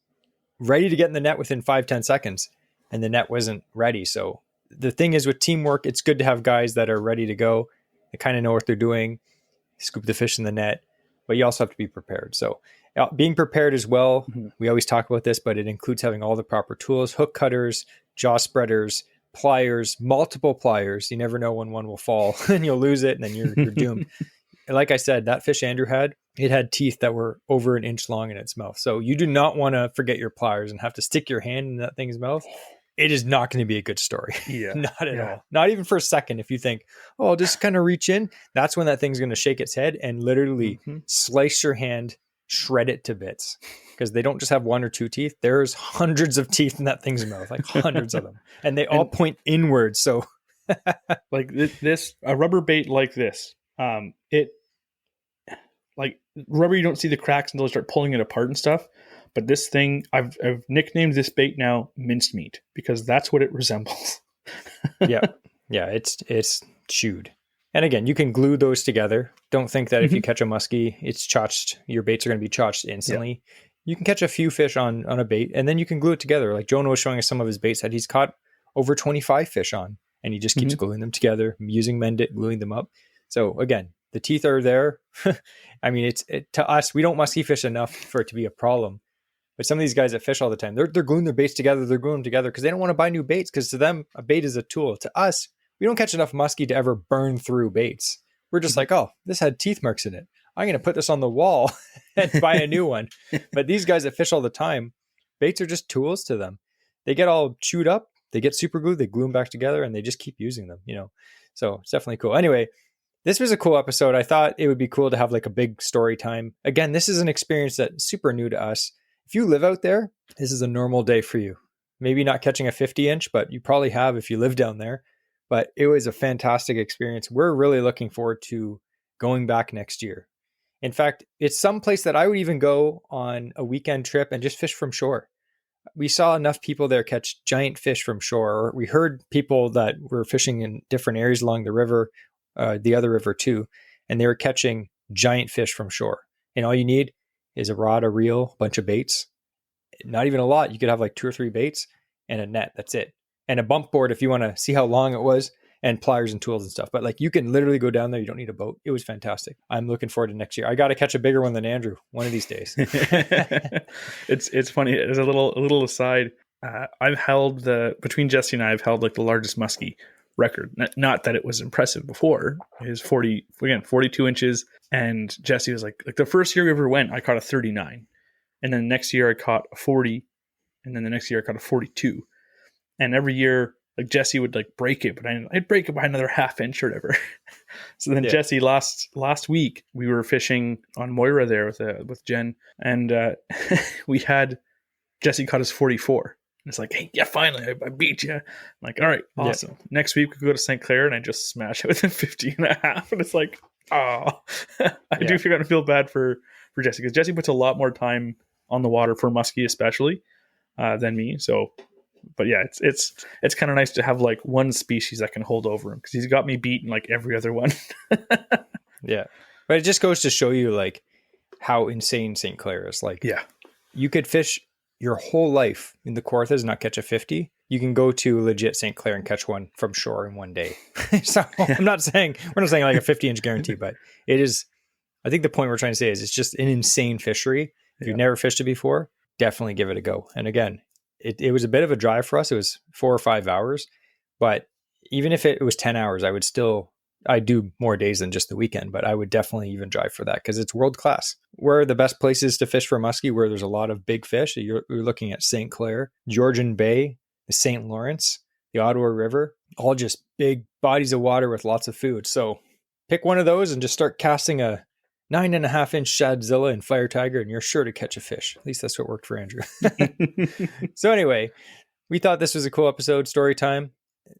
ready to get in the net within 5-10 seconds. And the net wasn't ready. So the thing is with teamwork, it's good to have guys that are ready to go. They kind of know what they're doing, scoop the fish in the net, but you also have to be prepared. So being prepared as well, we always talk about this, but it includes having all the proper tools, hook cutters, jaw spreaders, pliers, multiple pliers. You never know when one will fall and you'll lose it and then you're doomed. And like I said, that fish Andrew had, it had teeth that were over an inch long in its mouth. So you do not want to forget your pliers and have to stick your hand in that thing's mouth. it is not going to be a good story. Yeah. Not at all. Not even for a second. If you think, oh, I'll just kind of reach in, that's when that thing's going to shake its head and literally slice your hand, shred it to bits. Because they don't just have one or two teeth. There's hundreds of teeth in that thing's mouth, like hundreds of them. And they all point inwards. So like this, a rubber bait like this, it like rubber, you don't see the cracks until you start pulling it apart and stuff. But this thing, I've nicknamed this bait now mincemeat because that's what it resembles. Yeah. It's chewed. And again, you can glue those together. Don't think that if you catch a muskie, it's chotched. Your baits are going to be chotched instantly. Yeah. You can catch a few fish on a bait, and then you can glue it together. Like Jonah was showing us some of his baits that he's caught over 25 fish on, and he just keeps gluing them together, using Mendit, gluing them up. So again, the teeth are there. I mean, to us, we don't musky fish enough for it to be a problem. But some of these guys that fish all the time, they're gluing their baits together. They're gluing them together because they don't want to buy new baits, because to them, a bait is a tool. To us, we don't catch enough muskie to ever burn through baits. We're just like, oh, this had teeth marks in it. I'm going to put this on the wall and buy a new one. But these guys that fish all the time, baits are just tools to them. They get all chewed up. They get super glued. They glue them back together and they just keep using them, So it's definitely cool. Anyway, this was a cool episode. I thought it would be cool to have like a big story time. Again, this is an experience that's super new to us. If you live out there, this is a normal day for you. Maybe not catching a 50-inch, but you probably have if you live down there. But it was a fantastic experience. We're really looking forward to going back next year. In fact, it's some place that I would even go on a weekend trip and just fish from shore. We saw enough people there catch giant fish from shore. We heard people that were fishing in different areas along the river, the other river too, and they were catching giant fish from shore. And all you need is a rod, a reel, a bunch of baits. Not even a lot. You could have like 2 or 3 baits and a net. That's it. And a bump board if you want to see how long it was, and pliers and tools and stuff. But like you can literally go down there. You don't need a boat. It was fantastic. I'm looking forward to next year. I got to catch a bigger one than Andrew one of these days. It's funny. As a little aside, I've held between Jesse and I, I've held like the largest muskie record. Not that it was impressive before. It was 42 inches. And Jesse was like the first year we ever went, I caught a 39. And then the next year I caught a 40. And then the next year I caught a 42. And every year, like Jesse would like break it, but I'd break it by another half inch or whatever. So then Jesse last week we were fishing on Moira there with Jen, and we had Jesse caught his 44. And it's like, hey, yeah, finally I beat you. I'm like, all right, awesome. Yeah. Next week we go to St. Clair and I just smash it with a 50 and a half, and it's like, oh, I do feel bad for Jesse, because Jesse puts a lot more time on the water for muskie especially than me. So. But yeah, it's kind of nice to have like one species that can hold over him, because he's got me beat in like every other one. Yeah. But it just goes to show you like how insane St. Clair is. Like, you could fish your whole life in the Kawarthas and not catch a 50. You can go to legit St. Clair and catch one from shore in one day. So we're not saying like a 50-inch guarantee, but it is, I think the point we're trying to say is it's just an insane fishery. If you've never fished it before, definitely give it a go. And again, it was a bit of a drive for us. It was 4 or 5 hours, but even if it was 10 hours, I'd do more days than just the weekend, but I would definitely even drive for that because it's world class. Where are the best places to fish for muskie, where there's a lot of big fish? You're looking at St. Clair, Georgian Bay, the St. Lawrence, the Ottawa River, all just big bodies of water with lots of food. So pick one of those and just start casting a 9.5-inch Shadzilla and Fire Tiger, and you're sure to catch a fish. At least that's what worked for Andrew. So anyway, we thought this was a cool episode, story time.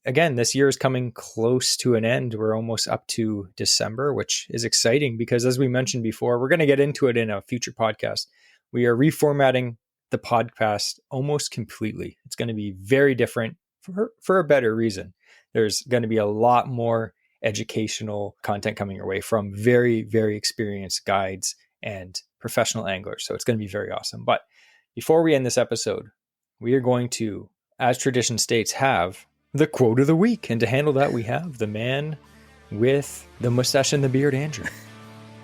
Again, this year is coming close to an end. We're almost up to December, which is exciting because, as we mentioned before, we're going to get into it in a future podcast. We are reformatting the podcast almost completely. It's going to be very different for a better reason. There's going to be a lot more educational content coming your way from very, very experienced guides and professional anglers. So it's going to be very awesome. But before we end this episode, we are going to, as tradition states, have the quote of the week. And to handle that, we have the man with the mustache and the beard, Andrew.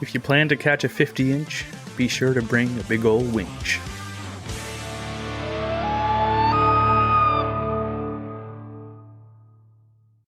If you plan to catch a 50-inch, be sure to bring a big old winch.